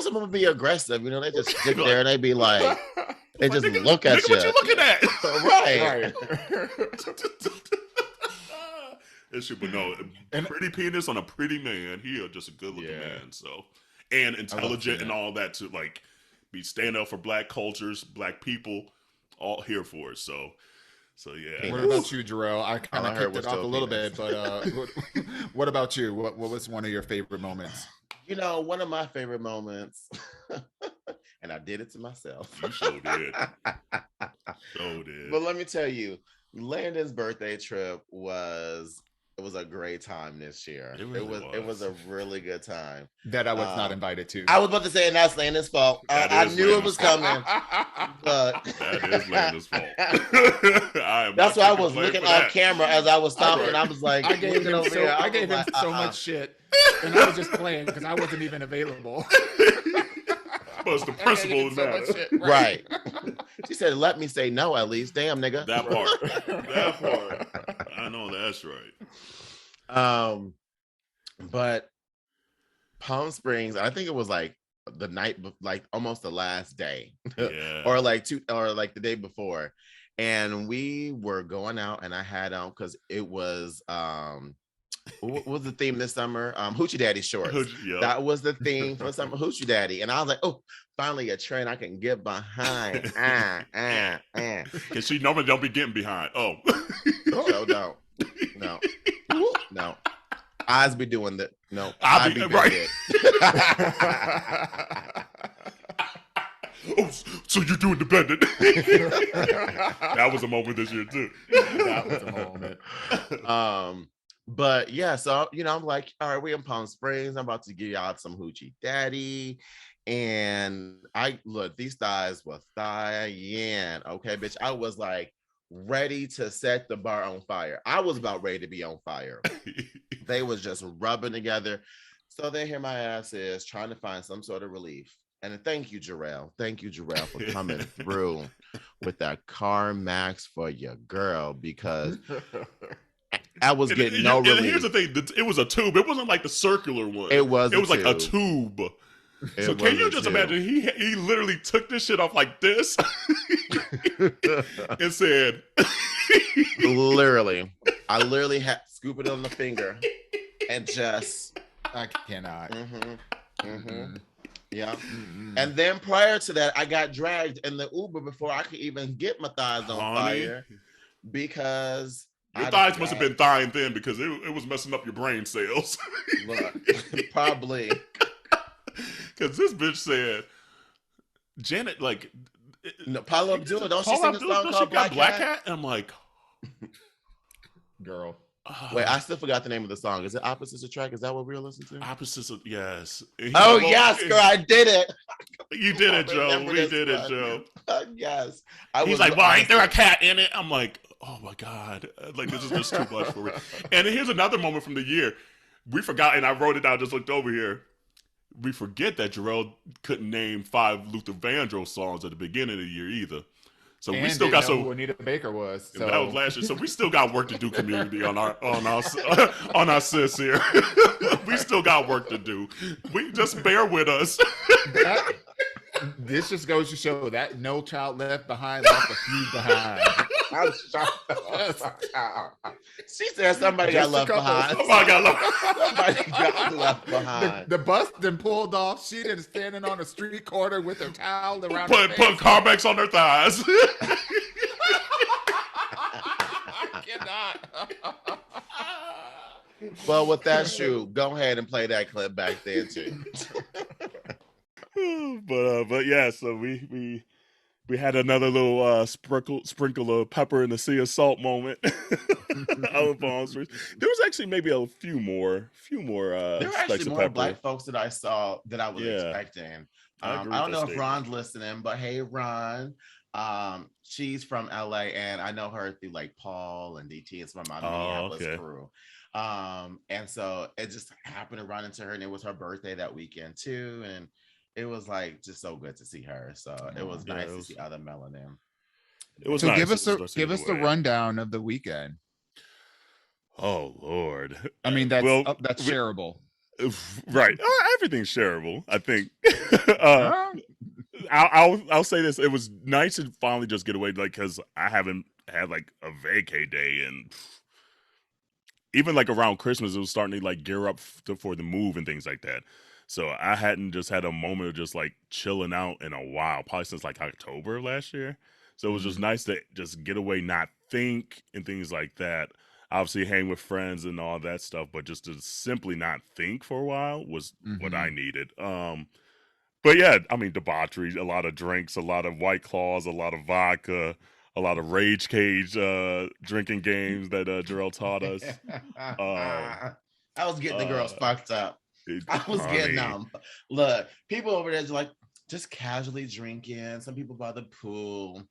Some of them be aggressive, they just sit there and they be like, they just look at you. What you looking at? Right. But no, pretty penis on a pretty man. He is just a good looking man. So, and intelligent and all that to like be stand up for black cultures, black people, all here for it. So yeah. What about you, Jarrell? I kind of kicked it off a little bit, but what about you? What was one of your favorite moments? One of my favorite moments, and I did it to myself. You sure did. So did. But let me tell you, Landon's birthday trip was a great time this year. It was a really good time. That I was not invited to. I was about to say, and that's Landon's fault. I knew it was coming. But that is Landon's fault. That's why I was looking off camera as I was stopping. And I was like, I gave him so much shit, and I was just playing because I wasn't even available. But it's the principle of that. Right. She said, let me say no at least. Damn, nigga. That part. I know that's right. But Palm Springs, I think it was like the night, like almost the last day. or the day before. And we were going out and I had because it was what was the theme this summer? Hoochie Daddy shorts. That was the theme for summer, Hoochie Daddy. And I was like, oh, finally a trend I can get behind. Because she normally don't be getting behind. Oh. No. Eyes be doing that. No. I'll be right. Oh, so you're doing the blended. That was a moment this year too. That was a moment. But yeah, so I'm like, all right, we in Palm Springs. I'm about to give y'all some Hoochie Daddy. And these thighs were thigh-in. Okay, bitch. I was like ready to set the bar on fire. I was about ready to be on fire. They was just rubbing together. So then here my ass is trying to find some sort of relief. And thank you, Jarrell. Thank you, Jarrell, for coming through with that CarMax for your girl, because I was getting no relief. And here's the thing: it was a tube. It wasn't like the circular one. It was like a tube. So can you just imagine? He literally took this shit off like this and said, "Literally, I literally had scoop it on the finger and just I cannot." Yeah. Mm-mm. And then prior to that, I got dragged in the Uber before I could even get my thighs on Honey, fire because your I thighs must have got been thawing then because it was messing up your brain cells. look probably. Because this bitch said, Janet, like, No, Paula Abdul, don't she Paula sing a Abdul, song does she called got Black Cat? Cat? And I'm like, Girl. Wait, I still forgot the name of the song. Is it Opposites Attract? Is that what we were listening to? opposites of, yes. Oh yes, girl, I did it. You did it, I Joe. remember We this did it, one. Joe. Yes. He's like, well, ain't there a cat in it? I'm like, oh my God. Like, this is just too much for me. And here's another moment from the year. We forgot, and I wrote it down, just looked over here. We forget that Jarrell couldn't name 5 Luther Vandross songs at the beginning of the year either. So And we still didn't got know some. who Anita Baker was. So That was last year. So we still got work to do, community, on our sis here. We still got work to do. We just bear with us. this just goes to show that No Child Left Behind left a few behind. She said somebody got Just a left couple. behind. Oh my God. Somebody got left behind. The bus then pulled off. She didn't standing on a street corner with her towel around her Put face. Carmex on their thighs. I cannot. Well, with that shoe, go ahead and play that clip back there too. but yeah, so we had another little sprinkle of pepper in the sea of salt moment. Out in Palm Springs. There was actually maybe a few more There were specks actually of more pepper. black folks that I saw that I was expecting. I agree I with don't that know if statement. Ron's listening, but hey, Ron. She's from LA, and I know her through like Paul and DT. It's from my Minneapolis crew. And so it just happened to run into her, and it was her birthday that weekend too. And it was like just so good to see her. So it was nice to see other melanin. It was So nice. give us It was the rundown of the weekend. Oh Lord. I mean, that's we- shareable. Right. Everything's shareable, I think. I'll say this. It was nice to finally just get away, like, because I haven't had like a vacay day, and even like around Christmas, it was starting to like gear up for the move and things like that. So I hadn't just had a moment of just like chilling out in a while, probably since like October of last year. So it was just nice to just get away, not think and things like that. Obviously hang with friends and all that stuff, but just to simply not think for a while was what I needed. But yeah, I mean, debauchery, a lot of drinks, a lot of White Claws, a lot of vodka, a lot of Rage Cage drinking games that Jarrell taught us. I was getting the girls fucked up. I was getting them. Look, people over there like just casually drinking. Some people by the pool.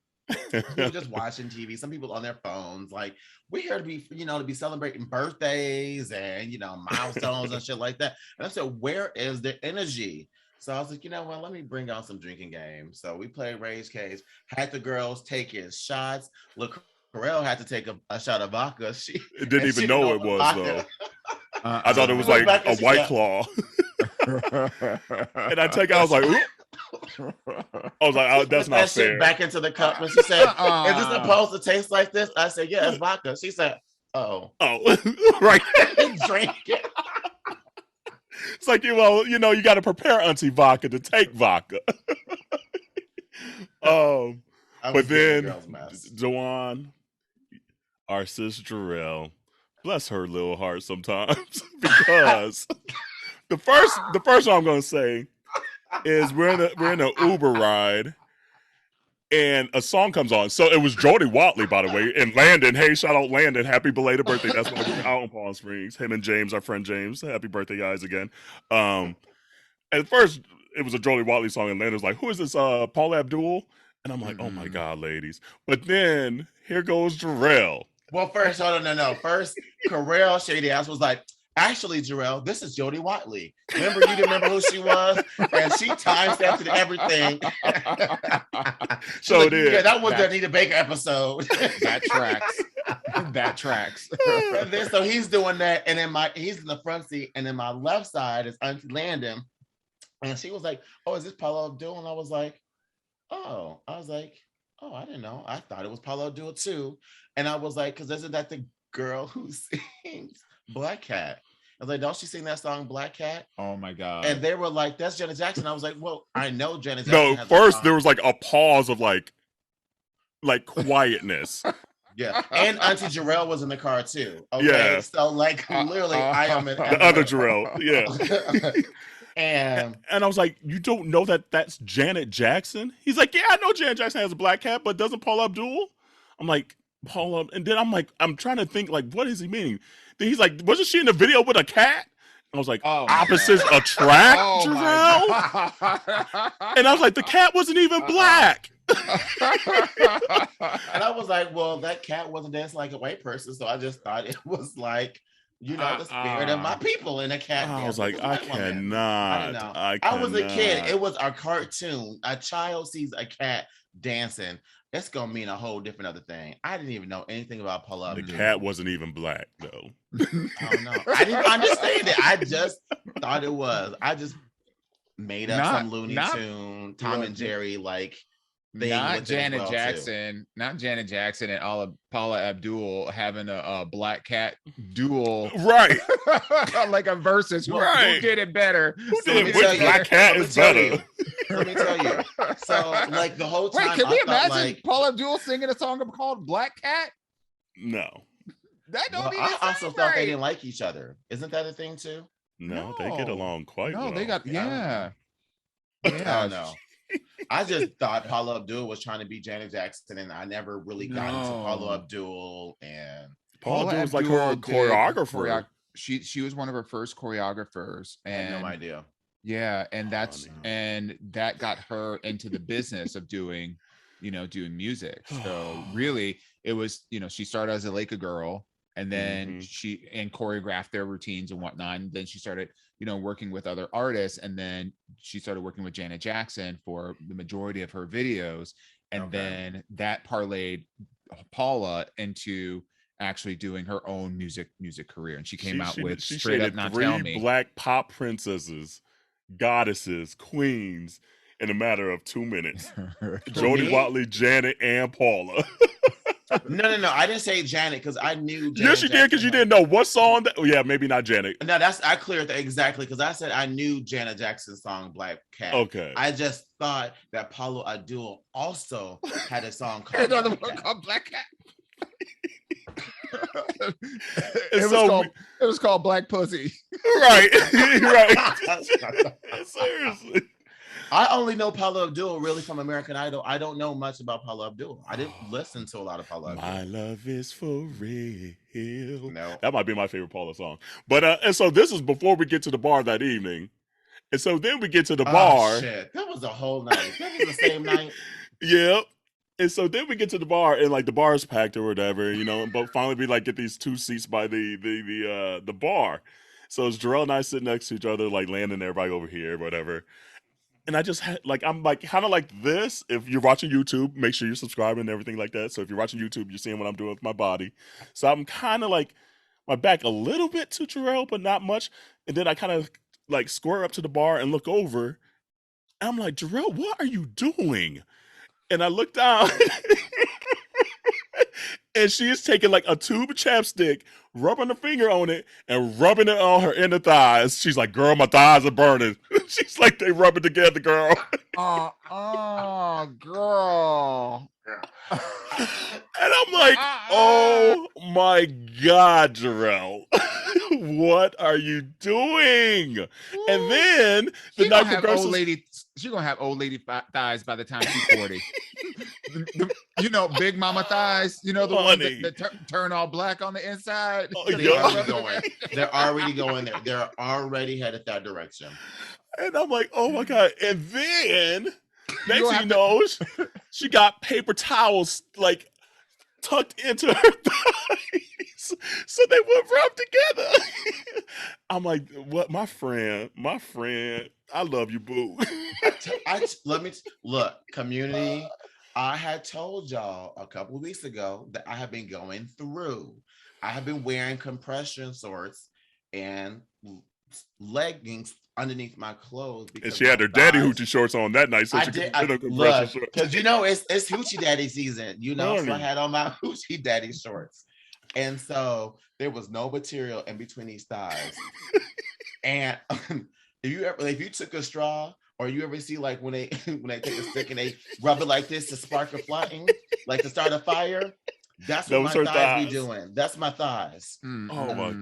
People just watching TV. Some people on their phones. Like, we're here to be, to be celebrating birthdays and milestones and shit like that. And I said, where is the energy? So I was like, you know what? Let me bring out some drinking games. So we played Rage Cage. Had the girls taking shots. Look, Kerel had to take a shot of vodka. She didn't even know it was vodka. though. I thought it was like a White Claw. And I was like, oop. I was like, oh, that's not fair. Shit back into the cup, and she said, "Is this supposed to taste like this?" I said, "Yeah, it's vodka." She said, "Oh, right." Drink it. It's like you got to prepare Auntie Vodka to take vodka. But then Dawon, our sis Jarrell, bless her little heart sometimes, because the first one I'm gonna say is we're in a Uber ride and a song comes on. So it was Jody Watley, by the way, and Landon. Hey, shout out Landon. Happy belated birthday. That's why we're out in Palm Springs. Him and James, our friend James. Happy birthday, guys, again. At first, it was a Jody Watley song, and Landon was like, who is this, Paul Abdul? And I'm like, oh my God, ladies. But then here goes Jarrell. Well, first, no. First, Kerel Shady Ass was like, actually, Jarrell, this is Jody Watley. Remember, you didn't remember who she was? And she timestamped it everything. So like, did. Yeah, that was the Anita Baker episode. That tracks. That tracks. And then, so he's doing that, and then he's in the front seat, and then my left side is Auntie Landon. And she was like, oh, is this Paula Abdul? And I was like, oh, I didn't know. I thought it was Paula Abdul too. And I was like, because isn't that the girl who sings Black Cat? was like, don't she sing that song Black Cat? Oh my God. And they were like, that's Janet Jackson. I was like, well, I know Janet Jackson. No, has first there was like a pause of like quietness. Yeah, and Auntie Jarrell was in the car too. Okay, Yeah. So like literally, I am in The other Jarrell, yeah. And I was like, you don't know that's Janet Jackson? He's like, yeah, I know Janet Jackson has a black cat, but doesn't Paula Abdul? I'm like, Paula, and then I'm like, I'm trying to think like, what does he mean? Then he's like, wasn't she in the video with a cat? I was like, opposites attract, Jarrell? And I was like, the cat wasn't even black. And I was like, well, that cat wasn't dancing like a white person, so I just thought it was like, you know, the spirit of my people in a cat. I was like, I cannot. I was a kid. It was a cartoon. A child sees a cat dancing. It's gonna mean a whole different other thing. I didn't even know anything about Paula. The cat wasn't even black though. I don't know. I didn't understand it. I just thought it was. I just made up some Looney Tune, Tom and Jerry like. Not Janet Jackson, not Janet Jackson and Paula Abdul having a black cat duel, right? Like a versus. Who did it better? Who did which black cat is better? Let me tell you. So, like the whole time, can we imagine Paula Abdul singing a song called "Black Cat"? No, that don't. Well, I also thought they didn't like each other. Isn't that a thing too? No, they get along quite well. No, they got I don't know. I just thought Paula Abdul was trying to be Janet Jackson, and I never really got into Paula Abdul. And Paula Abdul was like her choreographer. She was one of her first choreographers, and I had no idea. Yeah, and and that got her into the business of doing music. So really, it was she started as a Laker girl, and then she choreographed their routines and whatnot, and then she started working with other artists, and then she started working with Janet Jackson for the majority of her videos, and then that parlayed Paula into actually doing her own music career, and she came out with Straight Up Now Tell Me. 3 black pop princesses, goddesses, queens in a matter of 2 minutes. Jody Watley, Janet, and Paula. No. I didn't say Janet because I knew. Yes, you did because you didn't know what song. Yeah, maybe not Janet. No, I cleared that exactly because I said I knew Janet Jackson's song "Black Cat." Okay. I just thought that Paula Abdul also had a song called Black Cat. It was called Black Pussy. Right. Seriously. I only know Paula Abdul really from American Idol. I don't know much about Paula Abdul. I didn't listen to a lot of Paula Abdul. My love is for real. No. That might be my favorite Paula song. But and so this is before we get to the bar that evening. And so then we get to the bar. Shit. That was a whole night. That was the same night. Yep. And so then we get to the bar, and like the bar is packed or whatever, but finally we like get these 2 seats by the bar. So it's Jarrell and I sitting next to each other, like landing everybody over here, whatever. And I just had I'm like kind of like this. If you're watching YouTube, make sure you're subscribing and everything like that. So if you're watching YouTube, you're seeing what I'm doing with my body. So I'm kind of like my back a little bit to Jarrell, but not much. And then I kind of like square up to the bar and look over. And I'm like, Jarrell, what are you doing? And I look down. And she is taking like a tube of chapstick, rubbing her finger on it, and rubbing it on her inner thighs. She's like, girl, my thighs are burning. She's like, they rub it together, girl. Girl. And I'm like, oh my God, Jarrell. What are you doing? And then the night progresses. She's gonna have old lady thighs by the time she's 40. Big mama thighs. The ones that turn all black on the inside. They're already going there. They're already headed that direction. And I'm like, oh my God. And then next thing you know, she got paper towels like tucked into her thighs, so they would rub together. I'm like, what? My friend, I love you, boo. Let me look, community. I had told y'all a couple of weeks ago that I have been going through. I have been wearing compression shorts and leggings underneath my clothes. And she had her daddy hoochie shorts on that night, so she could get a compression shorts. Because it's hoochie daddy season, so I had on my hoochie daddy shorts. And so there was no material in between these thighs. And if you took a straw, or you ever see like when they take a stick and they rub it like this to spark a flame, like to start a fire, that's That what was my her thighs be thighs. doing. That's my thighs. Oh my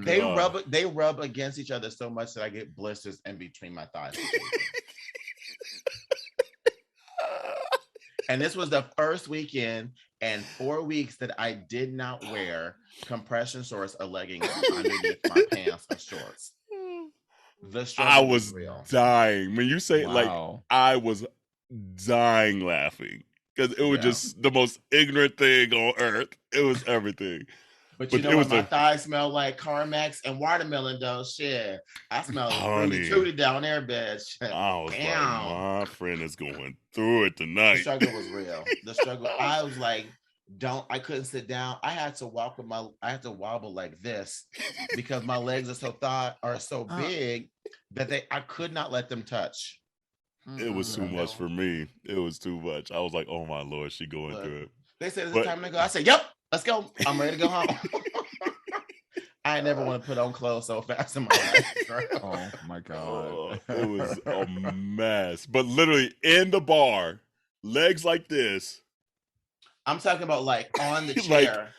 They rub against each other so much that I get blisters in between my thighs. And this was the first weekend and 4 weeks that I did not wear compression shorts or leggings underneath my pants or shorts. The I struggle was real. dying when you say Wow. I was dying laughing because it was just the most ignorant thing on earth. It was everything. But you know it what? was My thighs smell like Carmex and watermelon though. Shit. I smell fruity honey. tooty down there, bitch. I was like, Damn. my friend is going through it The tonight. struggle was real. The struggle. I was like, I couldn't sit down. I had to wobble like this because my legs are so big that I could not let them touch. It was too much for me. It was too much. I was like, oh my Lord, she going through it. They said it's time to go. I said, yep, let's go. I'm ready to go home. I never want to put on clothes so fast in my life. Oh my God. It was a mess. But literally in the bar, legs like this. I'm talking about like on the chair.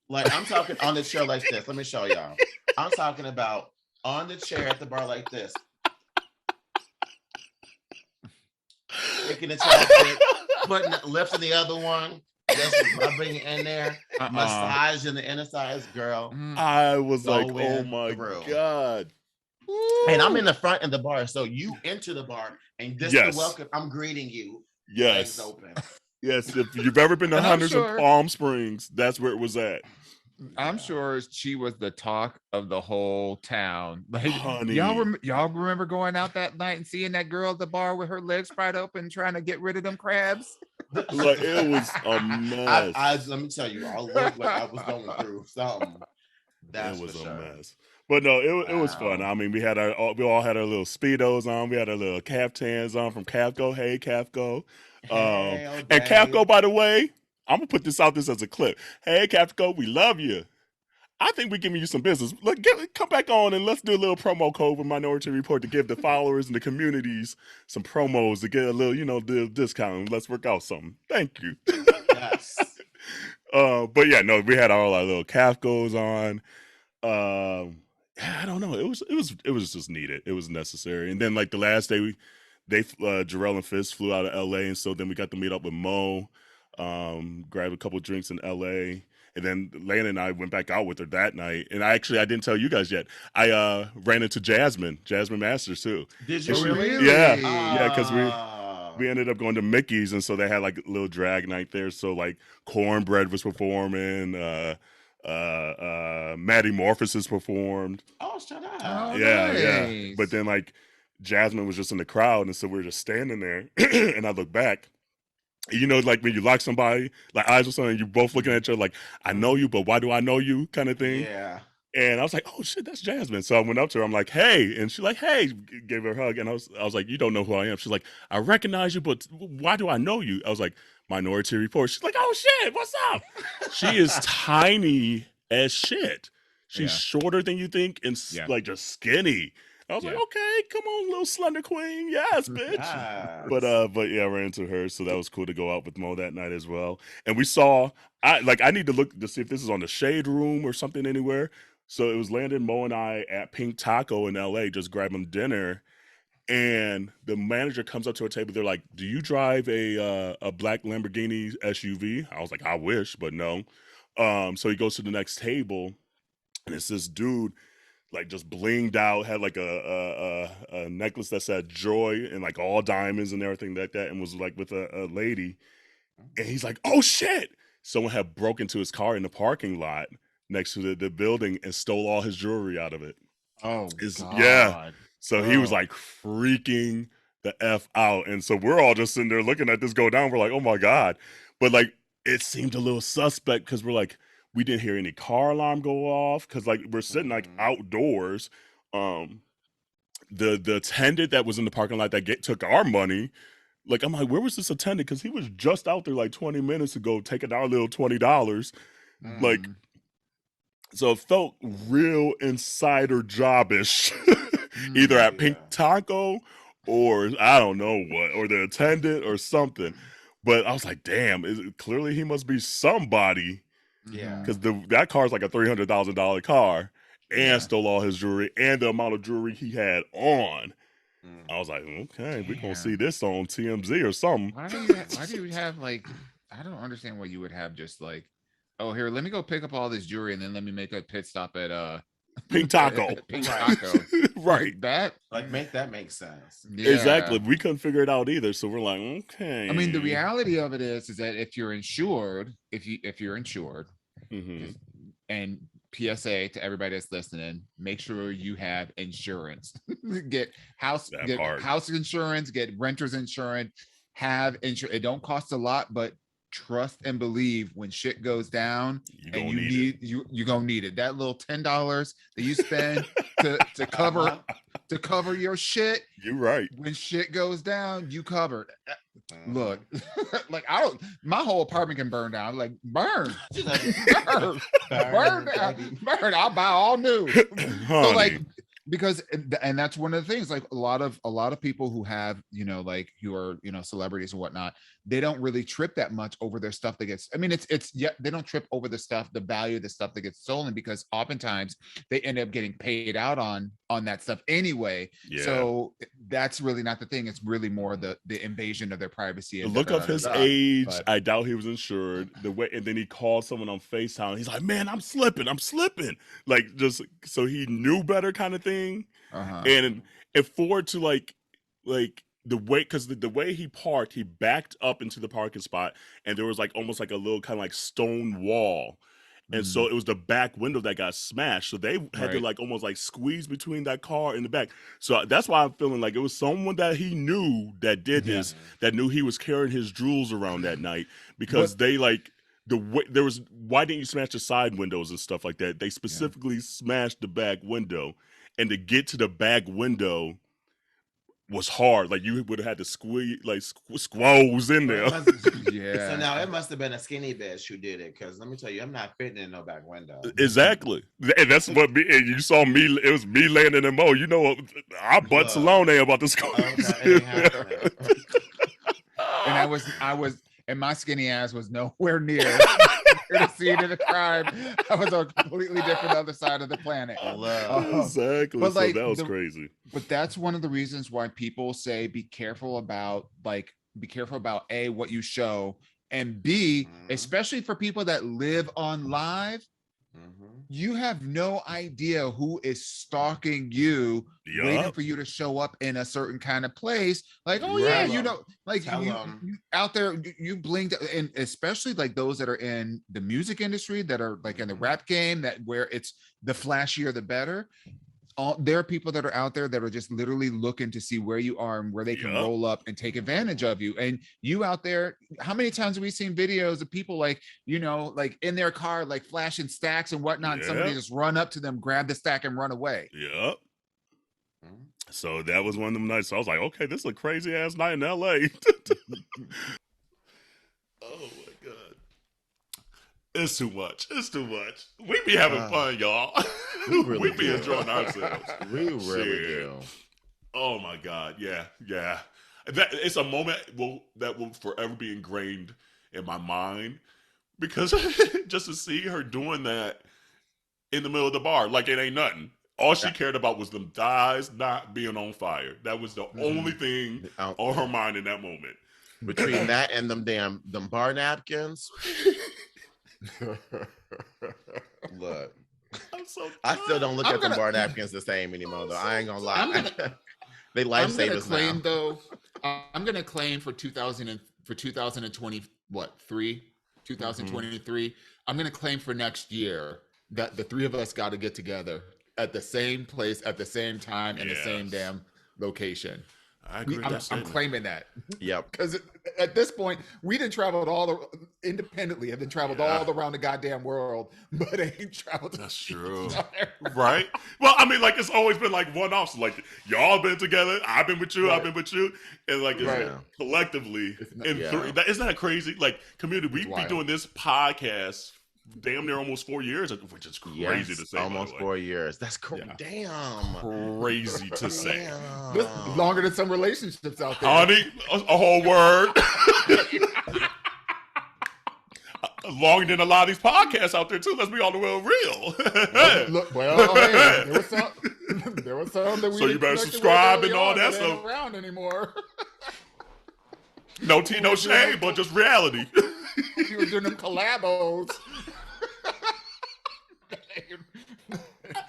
like I'm talking on the chair like this. Let me show y'all. I'm talking about on the chair at the bar like this. Taking the chocolate, lifting the other one, just rubbing in there, massaging the inner thighs, girl. I was like, oh my God. And I'm in the front of the bar. So you enter the bar and this is the welcome. I'm greeting you. Yes. Legs open. Yes. If you've ever been to Hunters of Palm Springs, that's where it was at. I'm sure she was the talk of the whole town. Like, honey, y'all remember going out that night and seeing that girl at the bar with her legs spread open trying to get rid of them crabs? Like, it was a mess. Let me tell you, I looked like I was going through something. That was a mess. But no, it was fun. I mean, we all had our little Speedos on. We had our little caftans on from Cafco. Hey, Cafco. And Cafco, by the way, I'm going to put this out as a clip. Hey, Cafco, we love you. I think we're giving you some business. Look, come back on and let's do a little promo code with Minority Report to give the followers and the communities some promos to get a little, the discount. Let's work out something. Thank you. Yes. But yeah, no, we had all our little Cafcos on. I don't know. It was just needed. It was necessary. And then like the last day, Jarrell and Fist flew out of LA, and so then we got to meet up with Mo, grab a couple drinks in LA, and then Lana and I went back out with her that night. And I didn't tell you guys yet. I ran into Jasmine Masters too. Did you really? Yeah, because we ended up going to Mickey's, and so they had like a little drag night there. So like Cornbread was performing. Maddie Morphosis performed. Oh, shut up. Oh, yeah, nice. Yeah. But then like Jasmine was just in the crowd, and so we were just standing there, and I look back. Like when you like somebody, like eyes or something, you both looking at each other like, I know you, but why do I know you kind of thing. Yeah. And I was like, oh shit, that's Jasmine. So I went up to her. I'm like, hey. And she's like, hey, gave her a hug. And I was like, you don't know who I am. She's like, I recognize you, but why do I know you? I was like, Minority Report. She's like, oh shit, what's up? She is tiny as shit. She's shorter than you think and like just skinny. I was like, okay, come on, little slender queen. Yes, bitch. Yes. But yeah, I ran into her. So that was cool to go out with Mo that night as well. And we saw, I need to look to see if this is on the Shade Room or something anywhere. So it was Landon, Mo, and I at Pink Taco in LA, just grabbing dinner. And the manager comes up to our table. They're like, do you drive a black Lamborghini SUV? I was like, I wish, but no. So he goes to the next table, and it's this dude, like just blinged out, had like a necklace that said joy and like all diamonds and everything like that, and was like with a lady. And he's like, oh shit. Someone had broken into his car in the parking lot next to the building and stole all his jewelry out of it. Oh, God. Yeah. So he was like freaking the F out. And so we're all just sitting there looking at this go down. We're like, oh my God. But like, it seemed a little suspect because we're like, we didn't hear any car alarm go off because like we're sitting like outdoors. The attendant that was in the parking lot that took our money, like I'm like, where was this attendant? Because he was just out there like 20 minutes ago taking our little $20. Like, So it felt real insider jobbish, either at Pink Taco or I don't know what, or the attendant or something. But I was like, damn, clearly he must be somebody, Yeah. because that car's like a $300,000 car, and Yeah. stole all his jewelry and the amount of jewelry he had on. Mm. I was like, okay, we're gonna Damn. see this on TMZ or something. Why do you have like? I don't understand why you would have just like, oh, here, let me go pick up all this jewelry and then let me make a pit stop at Pink Taco. Pink Right. Taco. Right. That Like, make that make sense. yeah. Exactly. We couldn't figure it out either. So we're like, okay. I mean, the reality of it is that if you're insured, if you're insured, Mhm. and PSA to everybody that's listening, make sure you have insurance. Get house insurance, get renter's insurance, have insurance. It don't cost a lot, but trust and believe when shit goes down and you're gonna need it. That little $10 that you spend to cover your shit. You're right. When shit goes down, you covered. Look, Uh-huh. like my whole apartment can burn down. Like burn, burn, down, burn. I'll buy all new. So like, because and that's one of the things. Like a lot of people who have like who are celebrities and whatnot, they don't really trip that much over their stuff that gets. I mean, they don't trip over the value of the stuff that gets stolen, because oftentimes they end up getting paid out on that stuff anyway. Yeah. So that's really not the thing. It's really more the invasion of their privacy. The look of his age, I doubt he was insured. And then he called someone on FaceTime. He's like, "Man, I'm slipping. Like, just so he knew better, kind of thing. And for it to like the way, because the way he parked, he backed up into the parking spot, and there was like almost like a little kind of like stone wall. And so it was the back window that got smashed. So they had to like almost like squeeze between that car and the back. So that's why I'm feeling like it was someone that he knew that did this, that knew he was carrying his jewels around that night, because they like the way there was. Why didn't you smash the side windows and stuff like that? They specifically smashed the back window, and to get to the back window was hard. Like you would have had to squeeze, like squoze in there. Yeah. So now it must have been a skinny bitch who did it, because let me tell you, I'm not fitting in no back window. Exactly, and that's what me. And you saw me. It was me, Landon, and Mo. You know what? Our butts alone ain't about to squeeze. And I was, and my skinny ass was nowhere near the scene of the crime. I was on a completely different other side of the planet. Exactly. But like, so that was crazy. But that's one of the reasons why people say be careful about A, what you show, and B, especially for people that live on live. You have no idea who is stalking you, waiting for you to show up in a certain kind of place. Like, oh yeah, like you out there, you blinked, and especially like those that are in the music industry, that are like in the rap game, that where it's the flashier the better. There are people that are out there that are just literally looking to see where you are and where they can roll up and take advantage of you. And you out there, how many times have we seen videos of people like, like in their car, like flashing stacks and whatnot, and somebody just run up to them, grab the stack and run away. Yep. So that was one of them nights. So I was like, okay, this is a crazy ass night in LA. Oh my God. It's too much. We be having fun, y'all. We be enjoying ourselves. We really do. Oh my God. Yeah. That it's a moment that will forever be ingrained in my mind, because just to see her doing that in the middle of the bar, like it ain't nothing. All she cared about was them thighs not being on fire. That was the only thing on her mind in that moment. Between that and them bar napkins. Look, I still don't look at them bar napkins the same anymore, though. I ain't gonna lie. They lifesavers now. Though, I'm gonna claim for 2020, what, 2023. I'm gonna claim for next year that the three of us got to get together at the same place at the same time in the same damn location. I agree. I'm claiming that. Yep. Because at this point, we didn't travel independently. Have been traveled all around the goddamn world, but ain't traveled. That's true. Right? Well, I mean, like, it's always been like one-offs. Like, y'all been together. I've been with you. I've been with you. And like, it's collectively in three. Isn't that crazy? Like, community, we be doing this podcast damn near almost 4 years, which is crazy to say. Almost 4 years. That's Yeah. damn Crazy to say. Longer than some relationships out there. Honey, a whole word. Longer than a lot of these podcasts out there too. Let's be all the way real. Hey, there was some that we. So you better subscribe and all that stuff. stuff. Around anymore. No tea, no shade, but just reality. You were doing them collabos.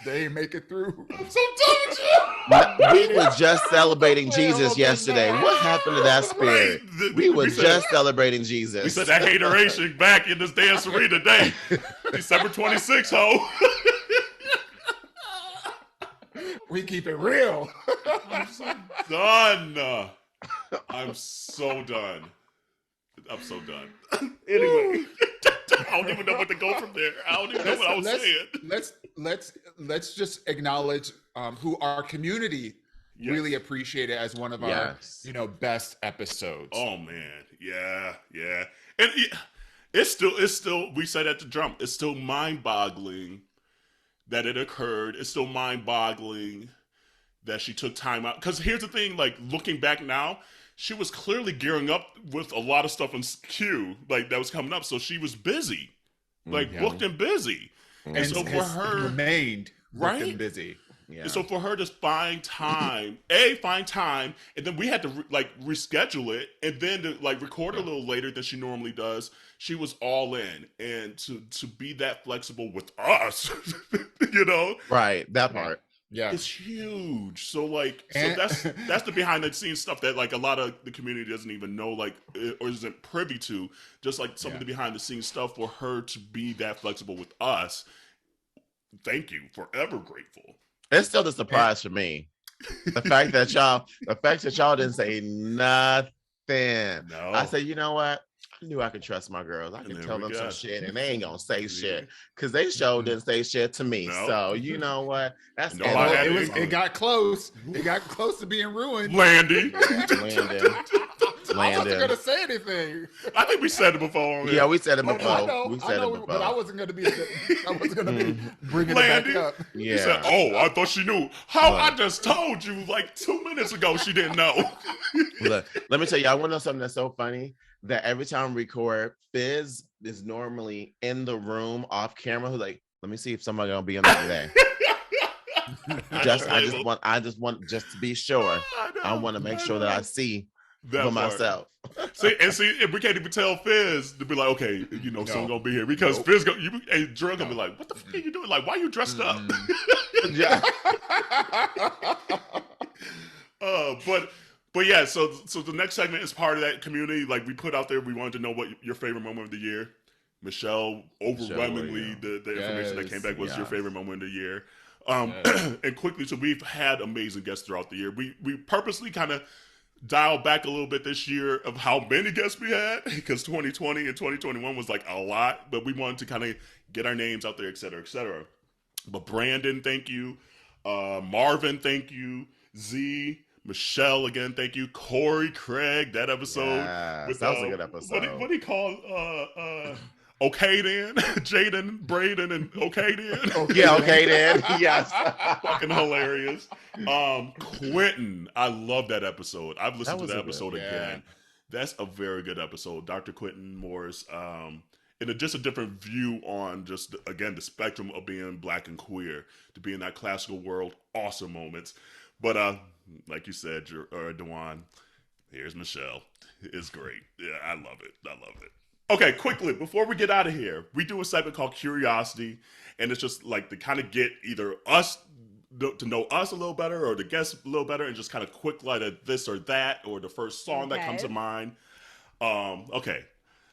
They ain't make it through. I'm so done with you. We were just celebrating Jesus yesterday. What happened to that spirit? We were just celebrating Jesus. We said that hateration back in this dancery today. December 26th, ho. We keep it real. I'm so done. I'm so done. I'm so done. Anyway, I don't even know what to go from there. I don't even know what I was saying. Let's just acknowledge who our community really appreciated as one of our best episodes. Oh man, yeah, and it's still. We said at the drum. It's still mind-boggling that it occurred. It's still mind-boggling that she took time out. Because here's the thing: like looking back now, she was clearly gearing up with a lot of stuff in queue, like that was coming up. So she was busy, booked and busy. And so for her, remained booked and busy. Yeah. And so for her to find time, and then we had to reschedule it, and then to record a little later than she normally does. She was all in, and to be that flexible with us, right? That part. Yeah, it's huge. So that's the behind the scenes stuff that a lot of the community doesn't even know, or isn't privy to. Just some of the behind the scenes stuff for her to be that flexible with us. Thank you. Forever grateful. It's still the surprise for me. The fact that y'all didn't say nothing. No. I said, you know what? I knew I could trust my girls. I could tell them some shit, and they ain't gonna say shit because they didn't say shit to me. No. So you know what? That's it got close. It got close to being ruined. Landing. I wasn't gonna say anything. I think we said it before. Yeah, we said it before. I know, but I wasn't gonna be bringing it back up. Yeah. You said, I thought she knew. How? I just told you 2 minutes ago she didn't know. Look, let me tell you, I want to know something that's so funny. That every time we record, Fizz is normally in the room off camera. Who's like, let me see if somebody's gonna be in there today. I just want just to be sure. I want to make sure that I see that for myself. see, if we can't even tell Fizz to be like, okay, someone's gonna be here because Fizz Drill gonna be like, what the fuck are you doing? Why are you dressed up? Yeah. But yeah, so the next segment is part of that community. We put out there, we wanted to know what your favorite moment of the year. Michelle, overwhelmingly, the information that came back was your favorite moment of the year. And quickly, so we've had amazing guests throughout the year. We purposely kind of dialed back a little bit this year of how many guests we had, because 2020 and 2021 was a lot, but we wanted to kind of get our names out there, et cetera, et cetera. But Brandon, thank you. Marvin, thank you. Z, Michelle, again, thank you. Corey, Craig, that episode. Yes, that was a good episode. What do you call Okay then? Jaden, Braden, and Okay then? Yeah, Okay then. Yes. Fucking hilarious. Quentin, I love that episode. I've listened to that episode again. That's a very good episode. Dr. Quentin Morris. And just a different view on just, again, the spectrum of being Black and queer, to be in that classical world. Awesome moments. But like you said, Dawon, here's Michelle. It's great. Yeah, I love it. Okay, quickly, before we get out of here, we do a segment called Curiosity, and it's just to kind of get either us to know us a little better or the guests a little better, and just kind of quick light of this or that, or the first song that comes to mind. Okay,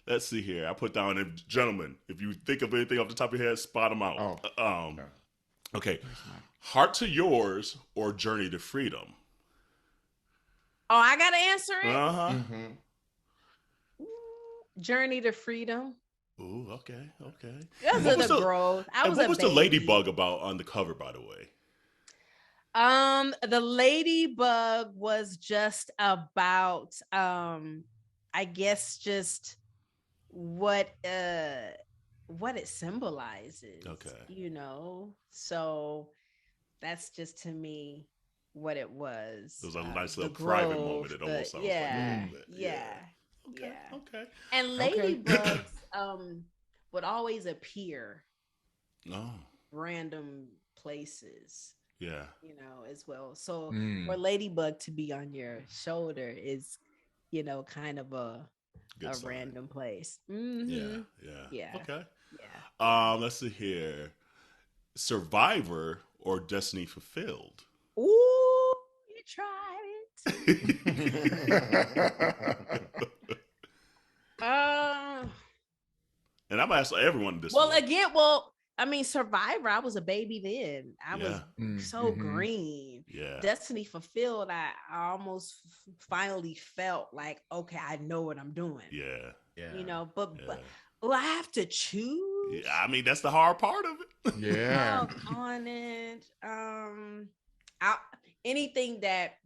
let's see here. I put down, and gentlemen, if you think of anything off the top of your head, spot them out. Okay. Heart to Yours or Journey to Freedom? Oh, I gotta answer it? Uh-huh. Mm-hmm. Journey to Freedom. Ooh, okay. What was the growth? What was the ladybug about on the cover, by the way? The ladybug was just about I guess just what what it symbolizes. Okay. You know, so that's just to me what it was. It was a nice the little private growth, moment. It almost sounds like yeah, a little bit. yeah, Okay. yeah. Okay. And Okay. ladybugs would always appear Oh. random places, Yeah. you know, as well. So Mm. for ladybug to be on your shoulder is, you know, kind of a Good sign. random place. Yeah. Mhm. Yeah. Yeah. Okay. Yeah. Let's see here. Survivor or Destiny Fulfilled? Ooh, you tried it. And I'm asking everyone this. Well, one. again, I mean, Survivor. I was a baby then. I was so green. Yeah. Destiny Fulfilled. I almost finally felt like, okay, I know what I'm doing. Yeah. Yeah. You know, but I have to choose. Yeah. I mean, that's the hard part of it. Yeah. On it. Anything that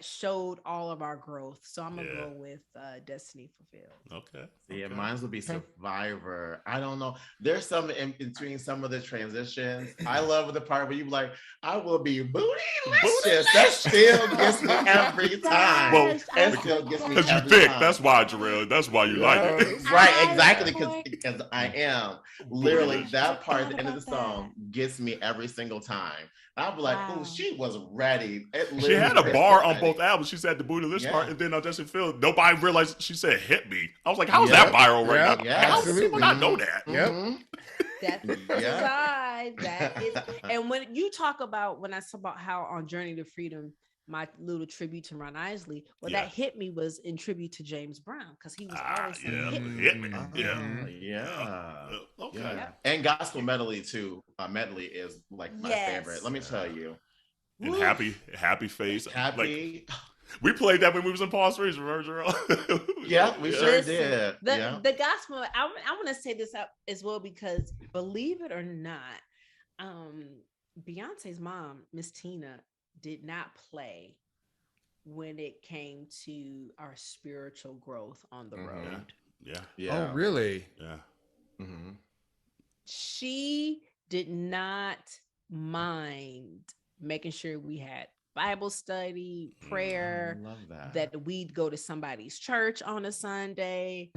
showed all of our growth. So I'm gonna go with Destiny Fulfilled. Okay. Yeah, okay. mine would be Survivor. I don't know. There's some in between some of the transitions. I love the part where you like, I will be bootylicious. That still gets me every time. Well, it still gets me Because you every thick. time. That's why, Jarrell. That's why you like it. Right, exactly. Because I am. Literally, that part at the end of the song gets me every single time. I'll be like, oh, she was ready. She had a bar on both albums. She said the bootylicious part, and then on Destiny Fulfilled, nobody realized she said hit me. I was like, how's that viral right now? Yeah, How does people not know that? That's the side. That is, and when you talk about when I talk about how on Journey to Freedom, my little tribute to Ron Isley, that hit me was in tribute to James Brown because he was always saying hit me. Okay. Yeah. And gospel medley too. Medley is like my favorite. Let me tell you. And happy face. Happy. Like, we played that when we was in Palm Springs, remember, Jarrell? Yeah, we sure did. The gospel, I want to say this up as well because believe it or not, Beyonce's mom, Miss Tina, did not play when it came to our spiritual growth on the road. Oh, really? Yeah. Mm-hmm. She did not mind making sure we had Bible study, prayer, I love that we'd go to somebody's church on a Sunday.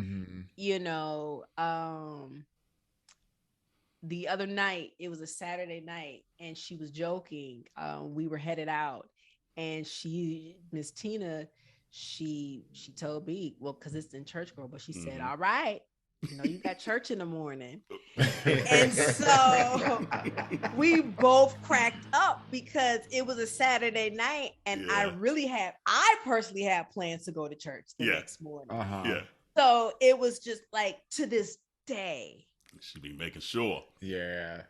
You know, the other night, it was a Saturday night, and she was joking. We were headed out, and Miss Tina, she told me, well, because it's in church girl, but she said, all right, you know, you got church in the morning. And so we both cracked up because it was a Saturday night, and I personally had plans to go to church the next morning. So it was just like, to this day, she be making sure. Yeah.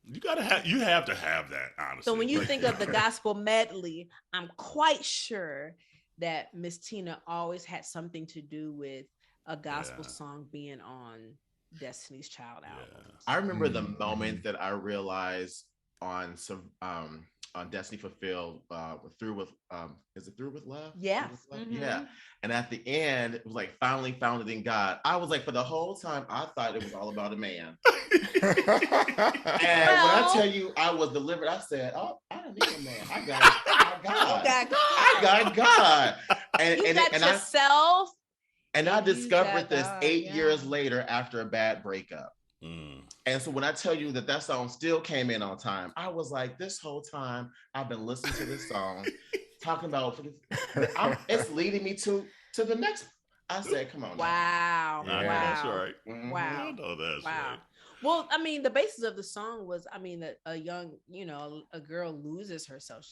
You have to have that, honestly. So when you think of the gospel medley, I'm quite sure that Miss Tina always had something to do with a gospel song being on Destiny's Child album. I remember the moment that I realized on Destiny Fulfilled, Through with is it Through with Love? Yeah. Yeah. And at the end, it was like finally found it in God. I was like, for the whole time, I thought it was all about a man. And when I tell you I was delivered, I said, oh, I don't need a man. I got God. I got God. And you got yourself. And I discovered this 8 years later after a bad breakup. And so when I tell you that song still came in on time, I was like, this whole time I've been listening to this song, talking about it's leading me to the next. I said, come on. Wow. Wow. That's right. Wow. I know that's right. Well, I mean, the basis of the song was, I mean, a young, you know, a girl loses herself.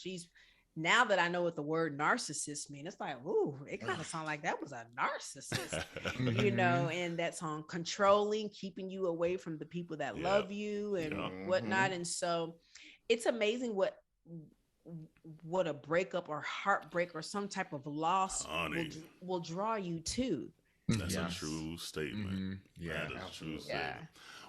Now that I know what the word narcissist means, it's like, ooh, it kind of sounds like that was a narcissist, you know, and that song, controlling, keeping you away from the people that love you and whatnot. And so it's amazing what a breakup or heartbreak or some type of loss will draw you to. That's a true statement. Yeah, that is a true statement.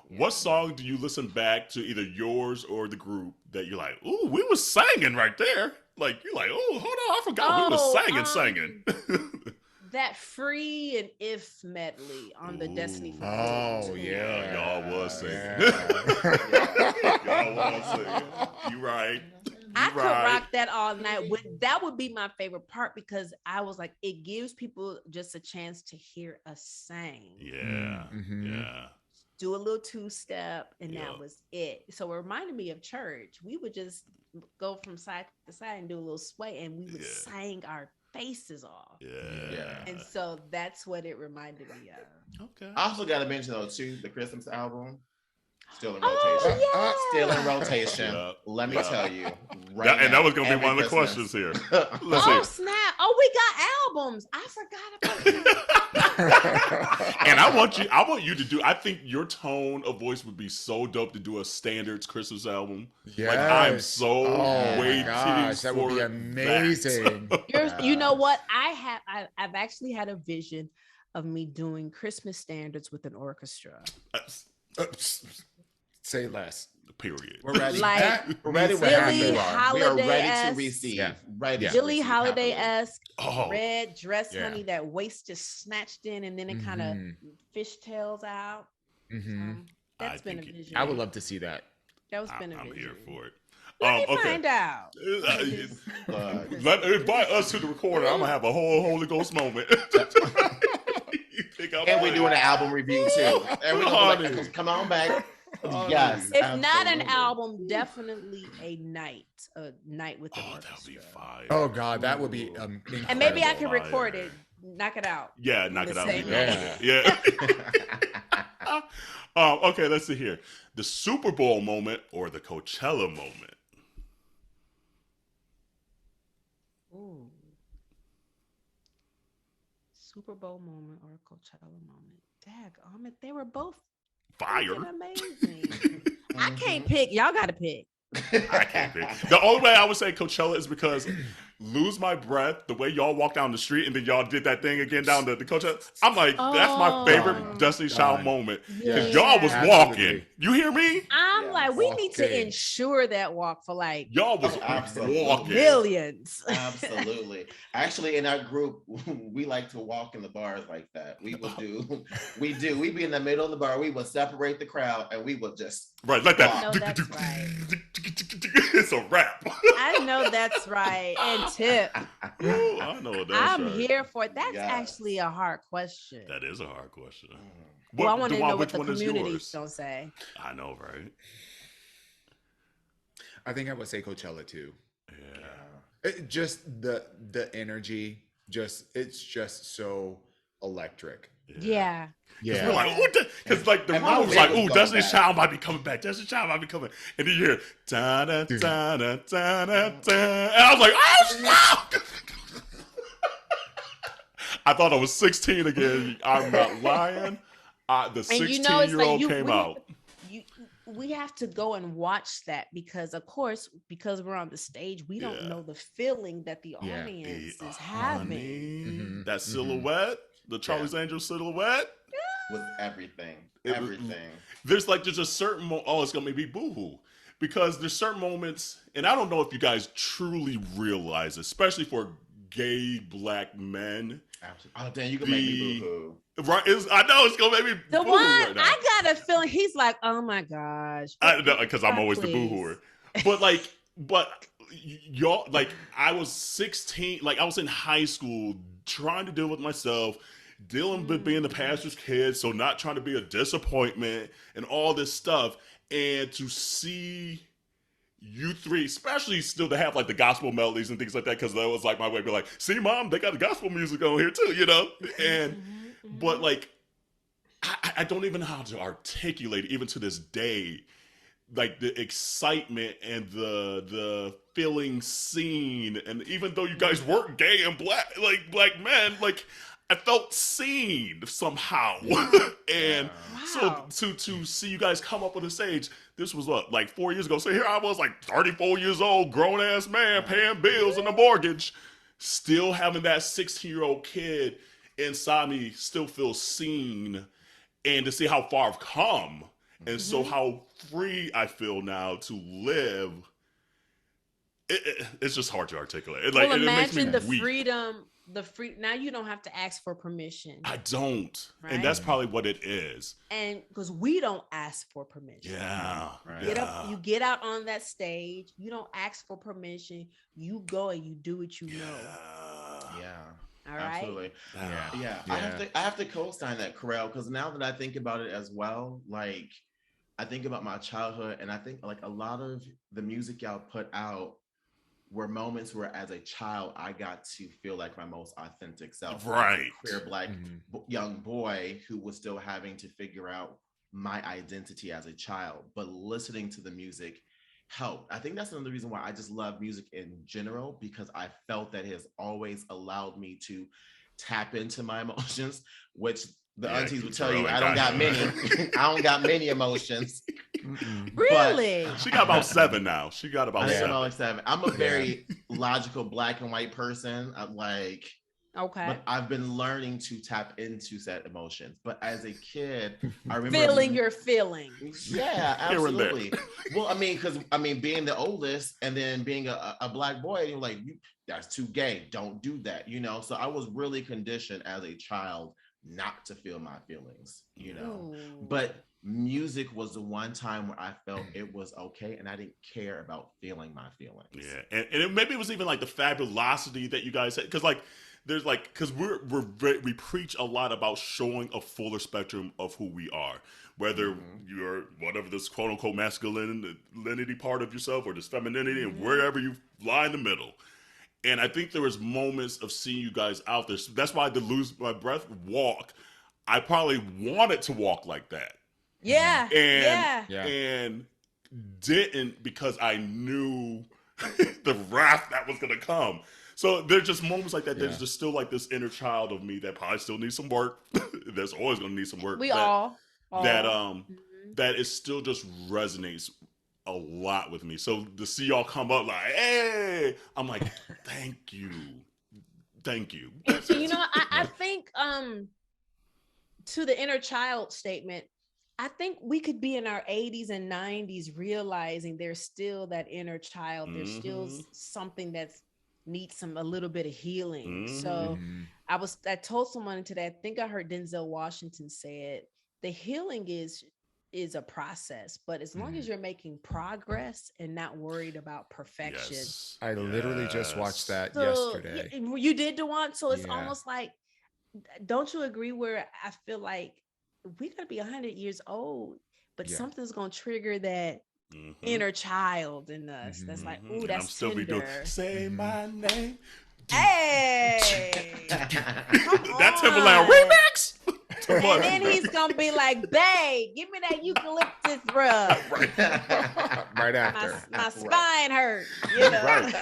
What song do you listen back to, either yours or the group, that you're like, ooh, we was singing right there? Like, you're like, oh, hold on, I forgot we was singing. that Free and If medley on the Destiny Ooh. for Oh, Good. yeah. Y'all was singing. Yeah. Y'all was singing. You right. I You could right. rock that all night. That would be my favorite part because I was like, it gives people just a chance to hear us sing. Yeah. Mhm. Yeah. Do a little two-step, and Yeah. that was it. So it reminded me of church. We would just go from side to side and do a little sway, and we would sing our faces off. Yeah. And so that's what it reminded me of. Okay. I also got to mention though too the Christmas album, still in Oh, rotation. yeah. Still in rotation. Yeah. Let me Yeah. tell you. And that was going to be every one of the Christmas. questions here. Oh, Let's see. snap. Oh, we got albums. I forgot about that. And I want you to do, I think your tone of voice would be so dope to do a standards Christmas album. Yes. Like, I'm so oh waiting my gosh, that would be for amazing. You know what? I've actually had a vision of me doing Christmas standards with an orchestra. Say less. Period. We're ready. Like We're ready. needs We're to happy. happen. We are ready to Holiday-esque. receive. Yeah. Ready. Yeah. to Billie receive happily. Holiday-esque, Oh. red dress, Yeah. honey, that waist just snatched in and then it kind of Mhm. fishtails out. Mhm. That's I been a think vision. I would love to see that. That was been a I'm vision. here for it. Let me Okay. find out. Invite us to the recorder. I'm gonna have a whole Holy Ghost moment. You think I'm And we're lying? doing an album review too. And we're gonna be Honey. like, come on back. Honey. Yes. If not an absolutely. album, definitely a night with the Oh, orchestra. that would be fire. Oh God, that would be Ooh. And maybe I incredible. can record it, knock it out. Yeah, knock The it out. same night. Yeah. Okay, let's see here. The Super Bowl moment or the Coachella moment? Ooh. Super Bowl moment or Coachella moment. Daggone it, they were both Fire. freaking amazing. I can't pick. Y'all got to pick. I can't pick. The only way I would say Coachella is because lose my breath, the way y'all walked down the street and then y'all did that thing again down the Coachella. I'm like, that's my favorite Oh. Destiny Child Done. moment. Yeah. Because y'all was Absolutely. walking. You hear me? I'm Yes. like, we need to Walking. ensure that walk for like Y'all was Oh, absolutely. walking. millions. Absolutely. Actually, in our group, we like to walk in the bars like that. We We'd be in the middle of the bar. We would separate the crowd and we would just Right, like that. No, that's right. It's a wrap. I know that's right. And tip, Ooh, I know that's I'm right. here for it. That's Yes. actually a hard question. That is a hard question. Well, I want to Dawon, know what which the one is communities yours? don't say. I know, right? I think I would say Coachella too. Yeah. Just the energy, it's just so electric. Yeah. We're like, because like the And my room was wig like, was ooh, going Destiny's back. Child might be coming back. Destiny's Child might be coming. And then you hear da da da da da da da, and I was like, oh stop! I thought I was 16 again. I'm not lying. The And you know, it's 16-year-old like came out. we have to go and watch that because, of course, because we're on the stage, we don't Yeah. know the feeling that the Yeah. audience is Honey, having. that silhouette, the Charlie's Angels silhouette. with everything. It was- Everything. There's a certain it's gonna make me boohoo because there's certain moments, and I don't know if you guys truly realize, especially for gay black men, Absolutely. Oh, damn, you can make me boo-hoo. right? I know it's gonna make me The boohoo one right now. I got a feeling he's like, oh my gosh. I know because I'm always the Please. boohooer, but y'all, like, I was 16, like I was in high school trying to deal with myself, dealing with being the pastor's kid, so not trying to be a disappointment and all this stuff, and to see you three, especially still to have like the gospel melodies and things like that, because that was like my way to be like, see, mom, they got the gospel music on here too, you know, and but like I don't even know how to articulate it, even to this day, like the excitement and the feeling seen. And even though you guys weren't gay and black men, like I felt seen somehow. And Wow. so to see you guys come up on the stage, this was what, like 4 years ago. So here I was, like 34 years old, grown ass man, paying bills and a mortgage, still having that 16-year-old kid inside me still feel seen, and to see how far I've come, and so how free I feel now to live. It's just hard to articulate. It, like, Well, it makes me imagine the weak. freedom the free. Now you don't have to ask for permission, I don't. right? And that's probably what it is. And because we don't ask for permission. Yeah. Right. Get up, you get out on that stage. You don't ask for permission. You go and you do what you know. Yeah. All right. Absolutely. Yeah. Yeah. Yeah. I have to co-sign that, Kerel, because now that I think about it as well, like I think about my childhood, and I think like a lot of the music y'all put out were moments where as a child I got to feel like my most authentic self. Right. As a queer Black young boy who was still having to figure out my identity as a child, but listening to the music helped. I think that's another reason why I just love music in general, because I felt that it has always allowed me to tap into my emotions, which the aunties would tell you I don't got many. I don't got many emotions. Really? She got about 7 now. She got about I think 7. I'm like 7. I'm a very logical black and white person. I'm like, Okay. but I've been learning to tap into said emotions. But as a kid, I remember Feeling your feelings. Yeah, Here and there. absolutely. Well, because being the oldest and then being a Black boy, you're like, that's too gay. Don't do that, So I was really conditioned as a child not to feel my feelings, Ooh. But music was the one time where I felt it was okay, and I didn't care about feeling my feelings. Yeah, and maybe it was even like the fabulosity that you guys said, because like there's like, because we preach a lot about showing a fuller spectrum of who we are, whether you're whatever this quote unquote masculinity part of yourself or this femininity, and wherever you lie in the middle. And I think there was moments of seeing you guys out there. So that's why the lose my breath walk, I probably wanted to walk like that. Yeah. And didn't, because I knew the wrath that was gonna come. So there's just moments like that. There's just still like this inner child of me that probably still needs some work. There's always gonna need some work. That it still just resonates a lot with me. So to see y'all come up like, hey, I'm like, thank you. And I think to the inner child statement, I think we could be in our 80s and 90s realizing there's still that inner child. There's still something that needs a little bit of healing. So I told someone today, I think I heard Denzel Washington say it, the healing is a process, but as long as you're making progress and not worried about perfection. I literally just watched that yesterday. You did, Dawon? So it's almost like, don't you agree, where I feel like we're gonna be 100 years old, but something's gonna trigger that inner child in us. That's like, ooh, that's I'm still tender. be doing, say my name. Hey, that Timberland remix. And then he's gonna be like, babe, give me that eucalyptus rub. Right after. My spine hurt. Right.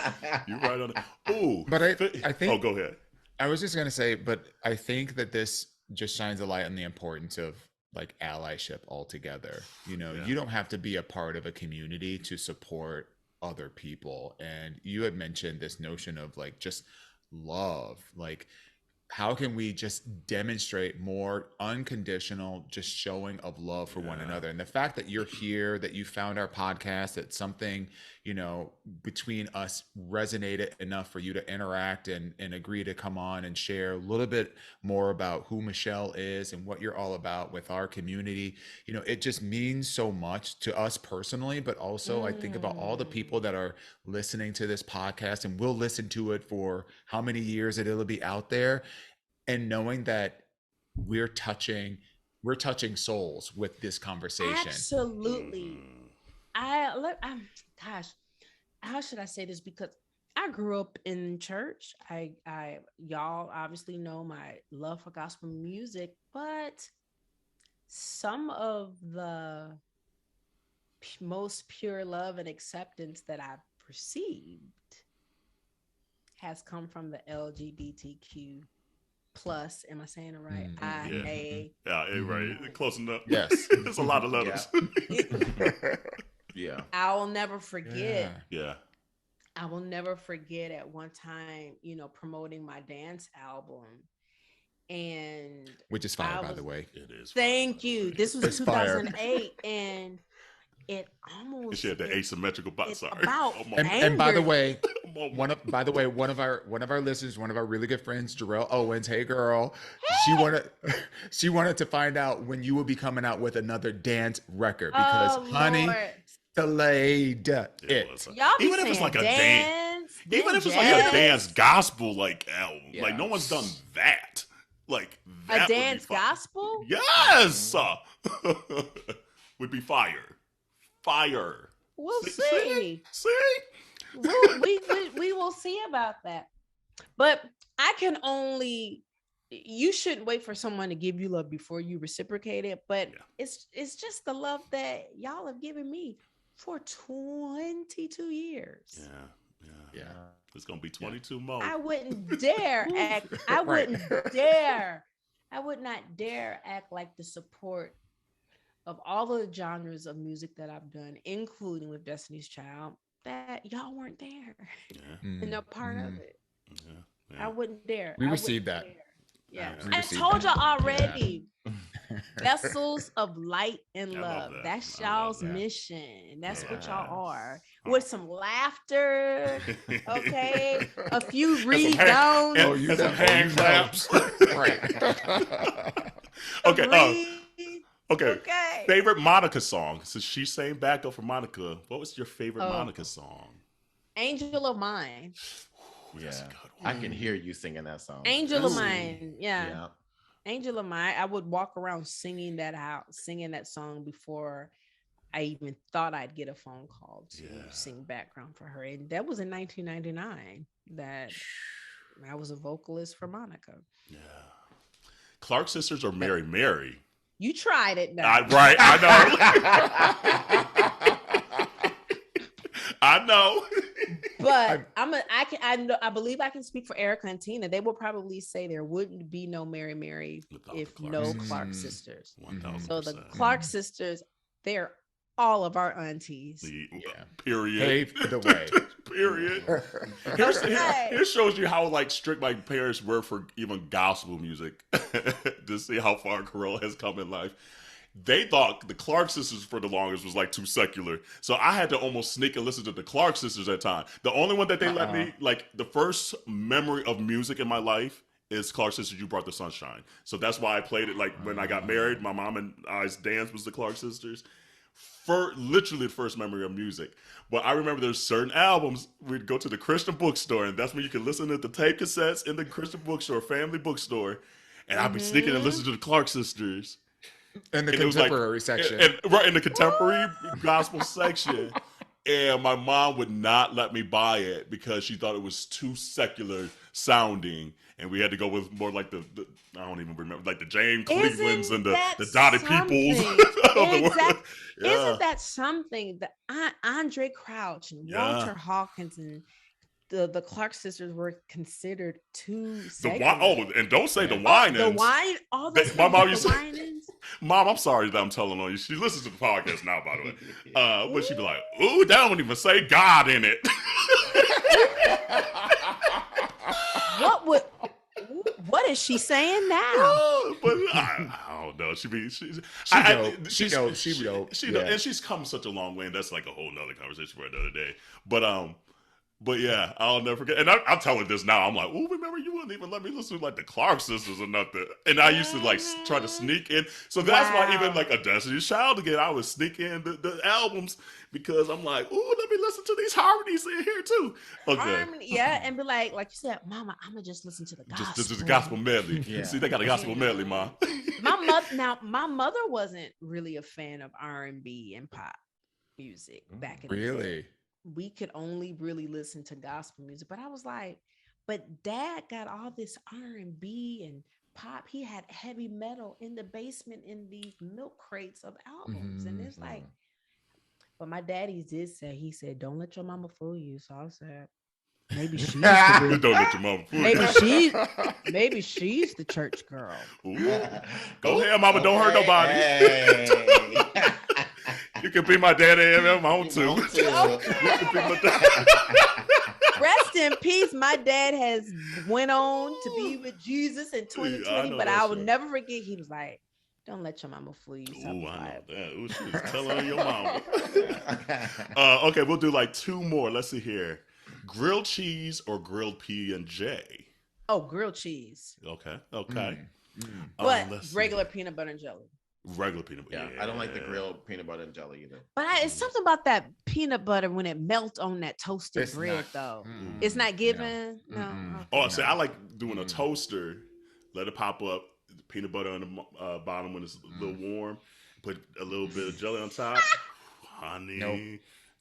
You're right on it. Ooh. But I think. Oh, go ahead. I was just gonna say, but I think that this just shines a light on the importance of like allyship altogether. You don't have to be a part of a community to support other people. And you had mentioned this notion of like just love, like how can we just demonstrate more unconditional just showing of love for one another? And the fact that you're here, that you found our podcast, that something between us resonated enough for you to interact and agree to come on and share a little bit more about who Michelle is and what you're all about with our community. It just means so much to us personally, but also I think about all the people that are listening to this podcast and will listen to it for how many years it'll be out there, and knowing that we're touching souls with this conversation. Absolutely. Gosh, how should I say this? Because I grew up in church. Y'all obviously know my love for gospel music, but some of the most pure love and acceptance that I've received has come from the LGBTQ plus. Am I saying it right? Right. Close enough. Yes. There's a lot of letters. Yeah. I will never forget. Yeah. I will never forget at one time, promoting my dance album. And which is fire, by the way. It is. Thank you. This was 2008. And it almost She had the asymmetrical body. it's Sorry. about And by the anger. way, one of our listeners, one of our really good friends, Jarrell Owens. Hey, girl, she wanted to find out when you will be coming out with another dance record because, Oh honey, Lord, delayed It it. was. y'all be Even if it's saying like a dance, dance, even then if it's like a jazz. dance gospel like album, like Yeah. no one's done that. Like A that would be dance fire. gospel? Yes, would be fire. Fire. We'll See- see. See? We will see about that. But I can only. You shouldn't wait for someone to give you love before you reciprocate it. But Yeah. it's just the love that y'all have given me for 22 years. Yeah. It's gonna be 22 more. I wouldn't dare act. I Right. wouldn't dare. I would not dare act like the support of all the genres of music that I've done, including with Destiny's Child, that y'all weren't there Yeah. and no part of it. Yeah. I wouldn't dare. We I received wouldn't that. dare. Yeah, We I received told that. y'all already. Vessels of light and I love love. that. That's I love y'all that. mission. That's what Yes. y'all are. With some laughter, okay, a few And read some hand- downs. and- Oh, you and some know. hand claps. Right. Okay. Okay. Okay. Favorite Monica song? Since she's saying back up for Monica, what was your favorite Oh. Monica song? Angel of Mine. Ooh, that's a Yeah. good one. I can hear you singing that song. Angel of Ooh. Mine. Yeah. Yeah. Angel of Mine. I would walk around singing that song before I even thought I'd get a phone call to Yeah. sing background for her. And that was in 1999 that I was a vocalist for Monica. Yeah. Clark Sisters or Mary Mary? You tried it now. Right, I know. I know. But I believe I can speak for Erica and Tina. They will probably say there wouldn't be no Mary Mary Without if the Clark no sisters. Clark sisters. 1000%. So the Clark sisters, they're all of our aunties. Yeah. Period. Paved the way. Period. Okay. Here shows you how like strict my parents were for even gospel music to see how far Kerel has come in life. They thought the Clark sisters for the longest was like too secular, so I had to almost sneak and listen to the Clark sisters at time. The only one that they let me, like the first memory of music in my life is Clark Sisters, You Brought the Sunshine. So that's why I played it. Like when I got married, my mom and I's dance was the Clark Sisters. For literally the first memory of music. But I remember there's certain albums we'd go to the Christian bookstore, and that's when you can listen to the tape cassettes in the Christian bookstore, family bookstore, and I'd be sneaking and listening to the Clark Sisters. In the And it was like- contemporary section. And right in the contemporary gospel section. And my mom would not let me buy it because she thought it was too secular sounding. And we had to go with more like the I don't even remember, like the James Clevelands and the Dottie Peoples of the world. Yeah. Isn't that something that Andre Crouch and Walter Hawkins and the Clark sisters were considered too The secular? and don't say the The Winans. wine, all They- those my mom the used to- Winans. Mom, I'm sorry that I'm telling on you. She listens to the podcast now, by the way. But she'd be like, ooh, that don't even say God in it. What is she saying now? But I don't know. She dope. She dope. She dope. She Yeah. and she's come such a long way, and that's like a whole nother conversation for another day. But yeah, I'll never forget. And I'm telling this now. I'm like, oh, remember you wouldn't even let me listen to like the Clark sisters or nothing. And I used to like try to sneak in. So that's why even like a Destiny's Child again, I would sneak in the albums because I'm like, oh, let me listen to these harmonies in here too. Okay. Harmony, yeah, and be like you said, Mama, I'm gonna just listen to the gospel. Just this is gospel medley. Yeah. See, they got a gospel medley, Ma. My mother wasn't really a fan of R&B and pop music back in the day. Really? We could only really listen to gospel music, but I was like, but Dad got all this R&B and pop. He had heavy metal in the basement in these milk crates of albums, and it's like, but my daddy did say, he said, don't let your mama fool you. So I said, maybe she's Don't let your mama fool you. maybe she's the church girl. Ooh. Go ahead, Mama. Don't hurt nobody. Hey. You can be my daddy if I want to. Want to. You can be my daddy. Rest in peace. My dad has went on to be with Jesus in 2020, know but that's I will right. never forget. He was like, Don't let your mama fool you. Ooh, I know that. Ooh, she was telling on your mama. Okay, we'll do like 2 more. Let's see here. Grilled cheese or grilled P&J? Oh, grilled cheese, Okay. Okay. but Let's see. regular peanut butter and jelly. Regular peanut butter. Yeah, I don't like the grilled peanut butter and jelly either. But it's something about that peanut butter when it melts on that toasted It's bread, not- though. Mm-mm. It's not given. Yeah. No. Mm-mm. Okay. Oh, see, I like doing a toaster. Let it pop up. Peanut butter on the bottom when it's a little warm. Put a little bit of jelly on top. Honey. Nope.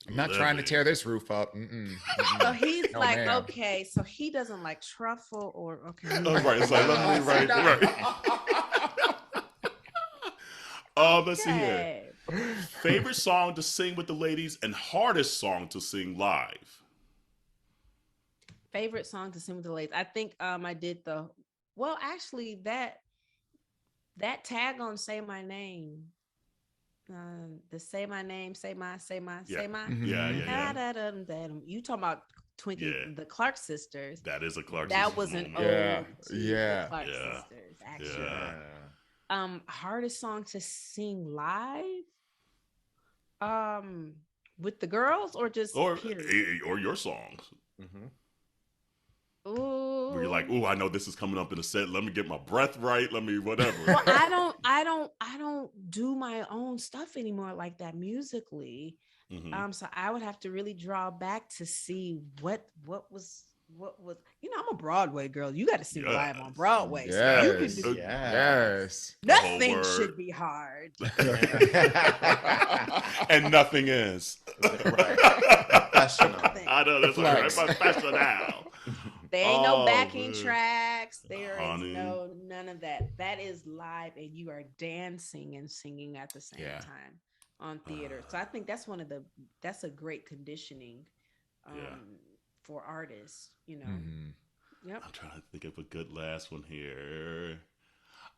I'm not trying to tear this roof up. So he's No, like, ma'am. okay, so he doesn't like truffle or okay. Oh, right. It's like, let me, right. Let's see here. Okay. Favorite song to sing with the ladies and hardest song to sing live. Favorite song to sing with the ladies. I think I did actually that tag on Say My Name. The Say My Name, say my. Mhm. Yeah. Da-da-dum-da-dum. You talking about Twinkie, Yeah. the Clark sisters. That is a Clark That Sisters was an moment. ode Yeah. to Yeah. the Clark Yeah. sisters, actually. Yeah. Hardest song to sing live? With the girls or just Or period? your songs. Mm-hmm. Ooh. Where you're like, ooh, I know this is coming up in a set. Let me get my breath right. Let me whatever. Well, I don't do my own stuff anymore like that musically. Mhm. So I would have to really draw back to see what was I'm a Broadway girl. You got to sing live on Broadway. So you can do Yes. nothing word. should be hard. And nothing is. Right. Professional. I know that's right. Flex. Professional. There ain't no Oh, backing man. tracks. There is Honey. none of that. That is live, and you are dancing and singing at the same Yeah. time on theater. So I think that's a great conditioning Yeah. for artists. Mhm. Yep. I'm trying to think of a good last one here.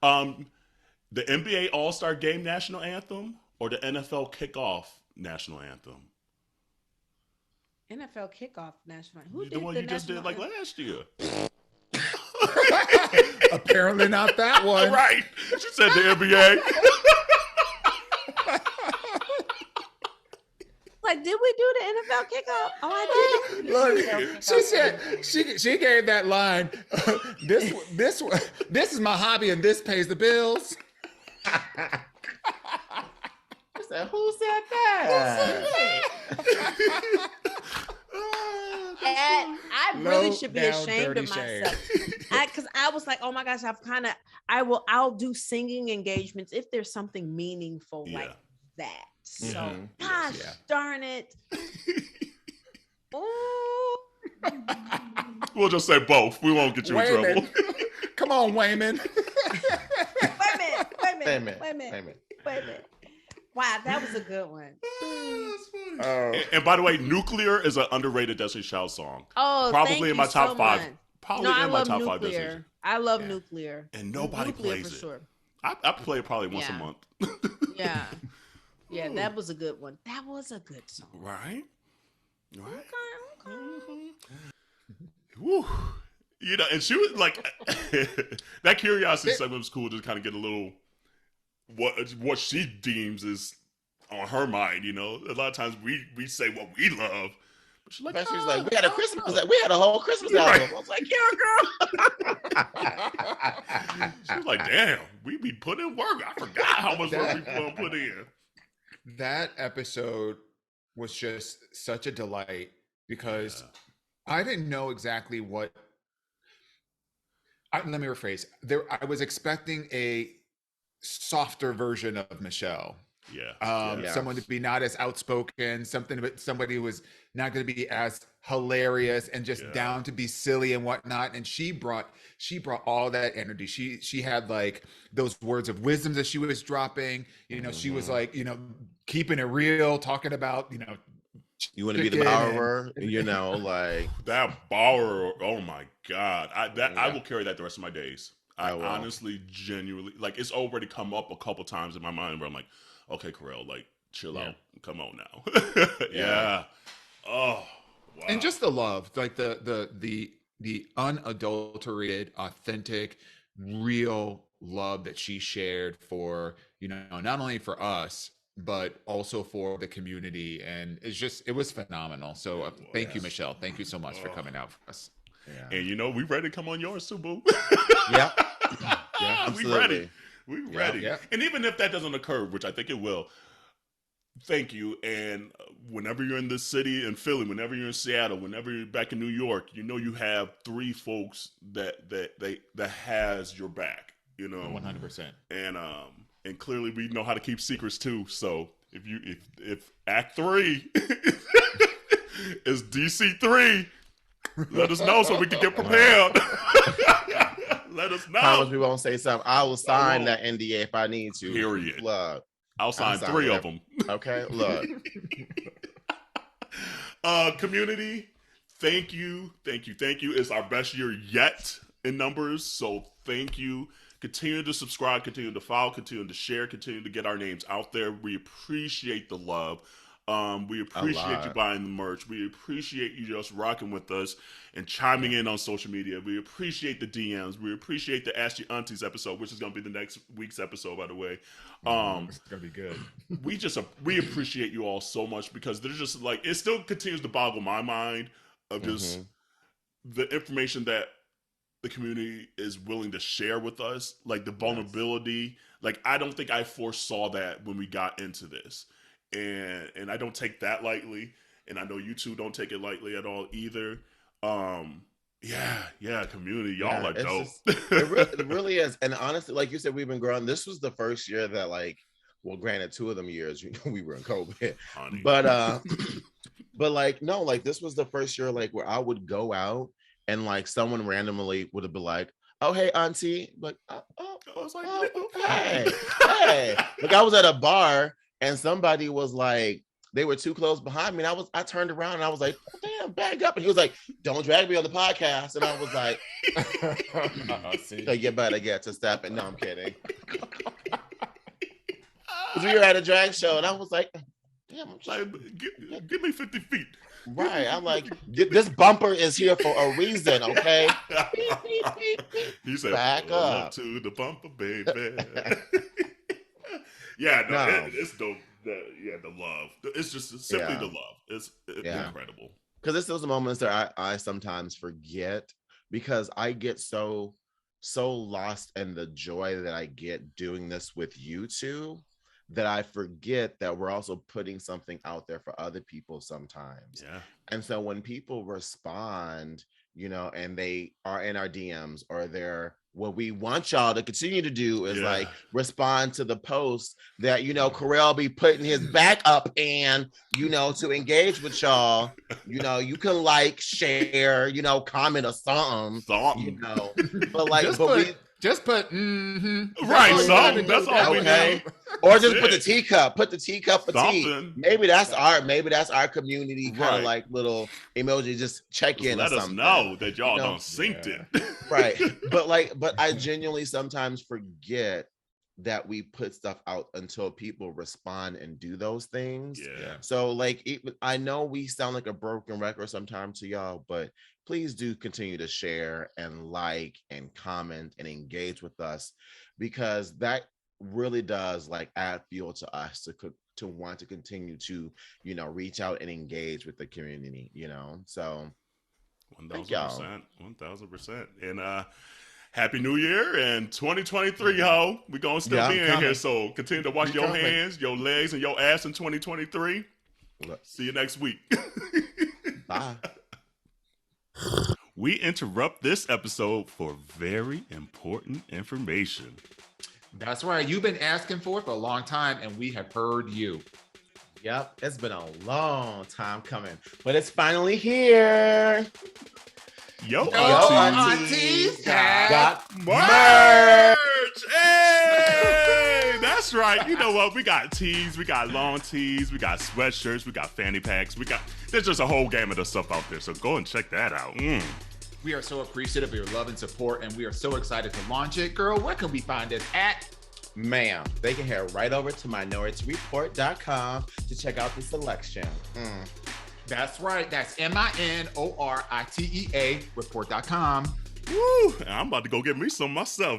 The NBA All-Star Game National Anthem or the NFL Kickoff National Anthem? NFL kickoff national. Who The did one the you just did national like last year. Apparently not that one. Right. She said the NBA. Like, did we do the NFL kickoff? Oh, I did. Look, she said she gave that line. This is my hobby and this pays the bills. I said, who said that? And I really should be Low down, ashamed dirty of shame. myself. Because I was like, oh my gosh, I'll do singing engagements if there's something meaningful Yeah. like that. So Mhm. gosh Yeah. darn it. Ooh. We'll just say both. We won't get you in Wayman. trouble. Come on, Wayman. Wait a minute. Wow, that was a good one. Oh. And by the way, Nuclear is an underrated Destiny Child song. Oh, Probably thank in you my top so 5. much. Probably No, I in my love top 5 Destiny. nuclear. I love Yeah. nuclear. And nobody Nuclear plays for it. sure. I play it probably once a Yeah. month. Yeah. Yeah, that was a good one. That was a good song. Right? Right? Okay. Woo. You know, and she was like, that curiosity segment was cool to kind of get a little what she deems is on her mind. You know, a lot of times we say what we love, but she's like, But she's "Ah, like, we had a whole Christmas You're album. right. I was like, yeah, girl. She was like, damn, we be putting in work. I forgot how much work we put in. That episode was just such a delight because I didn't know exactly what. Let me rephrase. I was expecting a softer version of Michelle. Yeah. Someone to be not as outspoken, somebody who was not going to be as hilarious and just down to be silly and whatnot. And she brought all that energy. She had like those words of wisdom that she was dropping. You know, she was like, keeping it real, talking about, You want to be the chicken borrower, like That borrower, oh my God. I will carry that the rest of my days. I will. honestly, genuinely, like, it's already come up a couple times in my mind where I'm like, okay, Kerel, like, chill out. Come on now. Yeah. Oh, wow. and just the love, like the unadulterated, authentic, real love that she shared for, you know, not only for us, but also for the community. And it was phenomenal. So thank you, Michelle. Thank you so much for coming out for us. Yeah. And you know, we ready to come on yours too, boo. Yeah. We ready. We ready. Yeah. And even if that doesn't occur, which I think it will, thank you. And whenever you're in this city in Philly, whenever you're in Seattle, whenever you're back in New York, you know you have 3 folks that has your back. You know, 100%. And clearly we know how to keep secrets too. So if Act 3 is DC 3, let us know so we can get prepared. Let us know. Promise we won't say something. I will sign that NDA if I need to. Period. Look, I'll sign 3 of them. Okay, look. Community, thank you. It's our best year yet in numbers, so thank you. Continue to subscribe, continue to follow, continue to share, continue to get our names out there. We appreciate the love. We appreciate you buying the merch. We appreciate you just rocking with us and chiming in on social media. We appreciate the DMs. We appreciate the Ask Your Aunties episode, which is going to be the next week's episode, by the way. It's going to be good. We appreciate you all so much because there's just like, it still continues to boggle my mind of just the information that the community is willing to share with us, like the vulnerability. Like, I don't think I foresaw that when we got into this. And I don't take that lightly, and I know you two don't take it lightly at all either. Community, y'all are dope. It really is. And honestly, like you said, we've been growing. This was the first year that, like, well, granted, 2 of them years, you know, we were in COVID, Honey. but like, no, like this was the first year, like, where I would go out and like someone randomly would have been like, "Oh, hey, auntie," like, I was like, hey, like I was at a bar. And somebody was like, they were too close behind me. And I turned around and I was like, oh, damn, back up. And he was like, don't drag me on the podcast. And I was like, so you better get to stepping. No, I'm kidding. Because we were at a drag show and I was like, damn, I'm like, give me 50 feet. Right. I'm like, this bumper is here for a reason, okay? He said, back up to the bumper, baby. It's dope. The love. It's just simply the love. It's incredible. Because it's those moments that I sometimes forget because I get so lost in the joy that I get doing this with you two that I forget that we're also putting something out there for other people sometimes. Yeah. And so when people respond, you know, and they are in our DMs or what we want y'all to continue to do is like respond to the posts that, you know, Kerel be putting his back up and, you know, to engage with y'all, you know, you can like, share, you know, comment or something. You know, but like, just put right, something. That's all we need. Or just put the teacup of tea. Maybe that's our community kind of like little emoji. Just check in. Let us know that y'all don't synced it. Right. But I genuinely sometimes forget that we put stuff out until people respond and do those things. Yeah. So like, I know we sound like a broken record sometimes to y'all, but please do continue to share and like and comment and engage with us, because that really does like add fuel to us to want to continue to, you know, reach out and engage with the community, you know. So 1000%. And Happy New Year and 2023, ho. We're gonna still be in here. So continue to wash your hands, your legs, and your ass in 2023. See you next week. Bye. We interrupt this episode for very important information. That's right. You've been asking for it for a long time, and we have heard you. Yep, it's been a long time coming, but it's finally here. Yo, aunties got merch. Hey, that's right. You know what? We got tees, we got long tees, we got sweatshirts, we got fanny packs, there's just a whole gamut of stuff out there. So go and check that out. We are so appreciative of your love and support, and we are so excited to launch it. Girl, where can we find this at? Ma'am, they can head right over to minoritareport.com to check out the selection. That's right. That's MINORITEA report.com. Woo! I'm about to go get me some myself.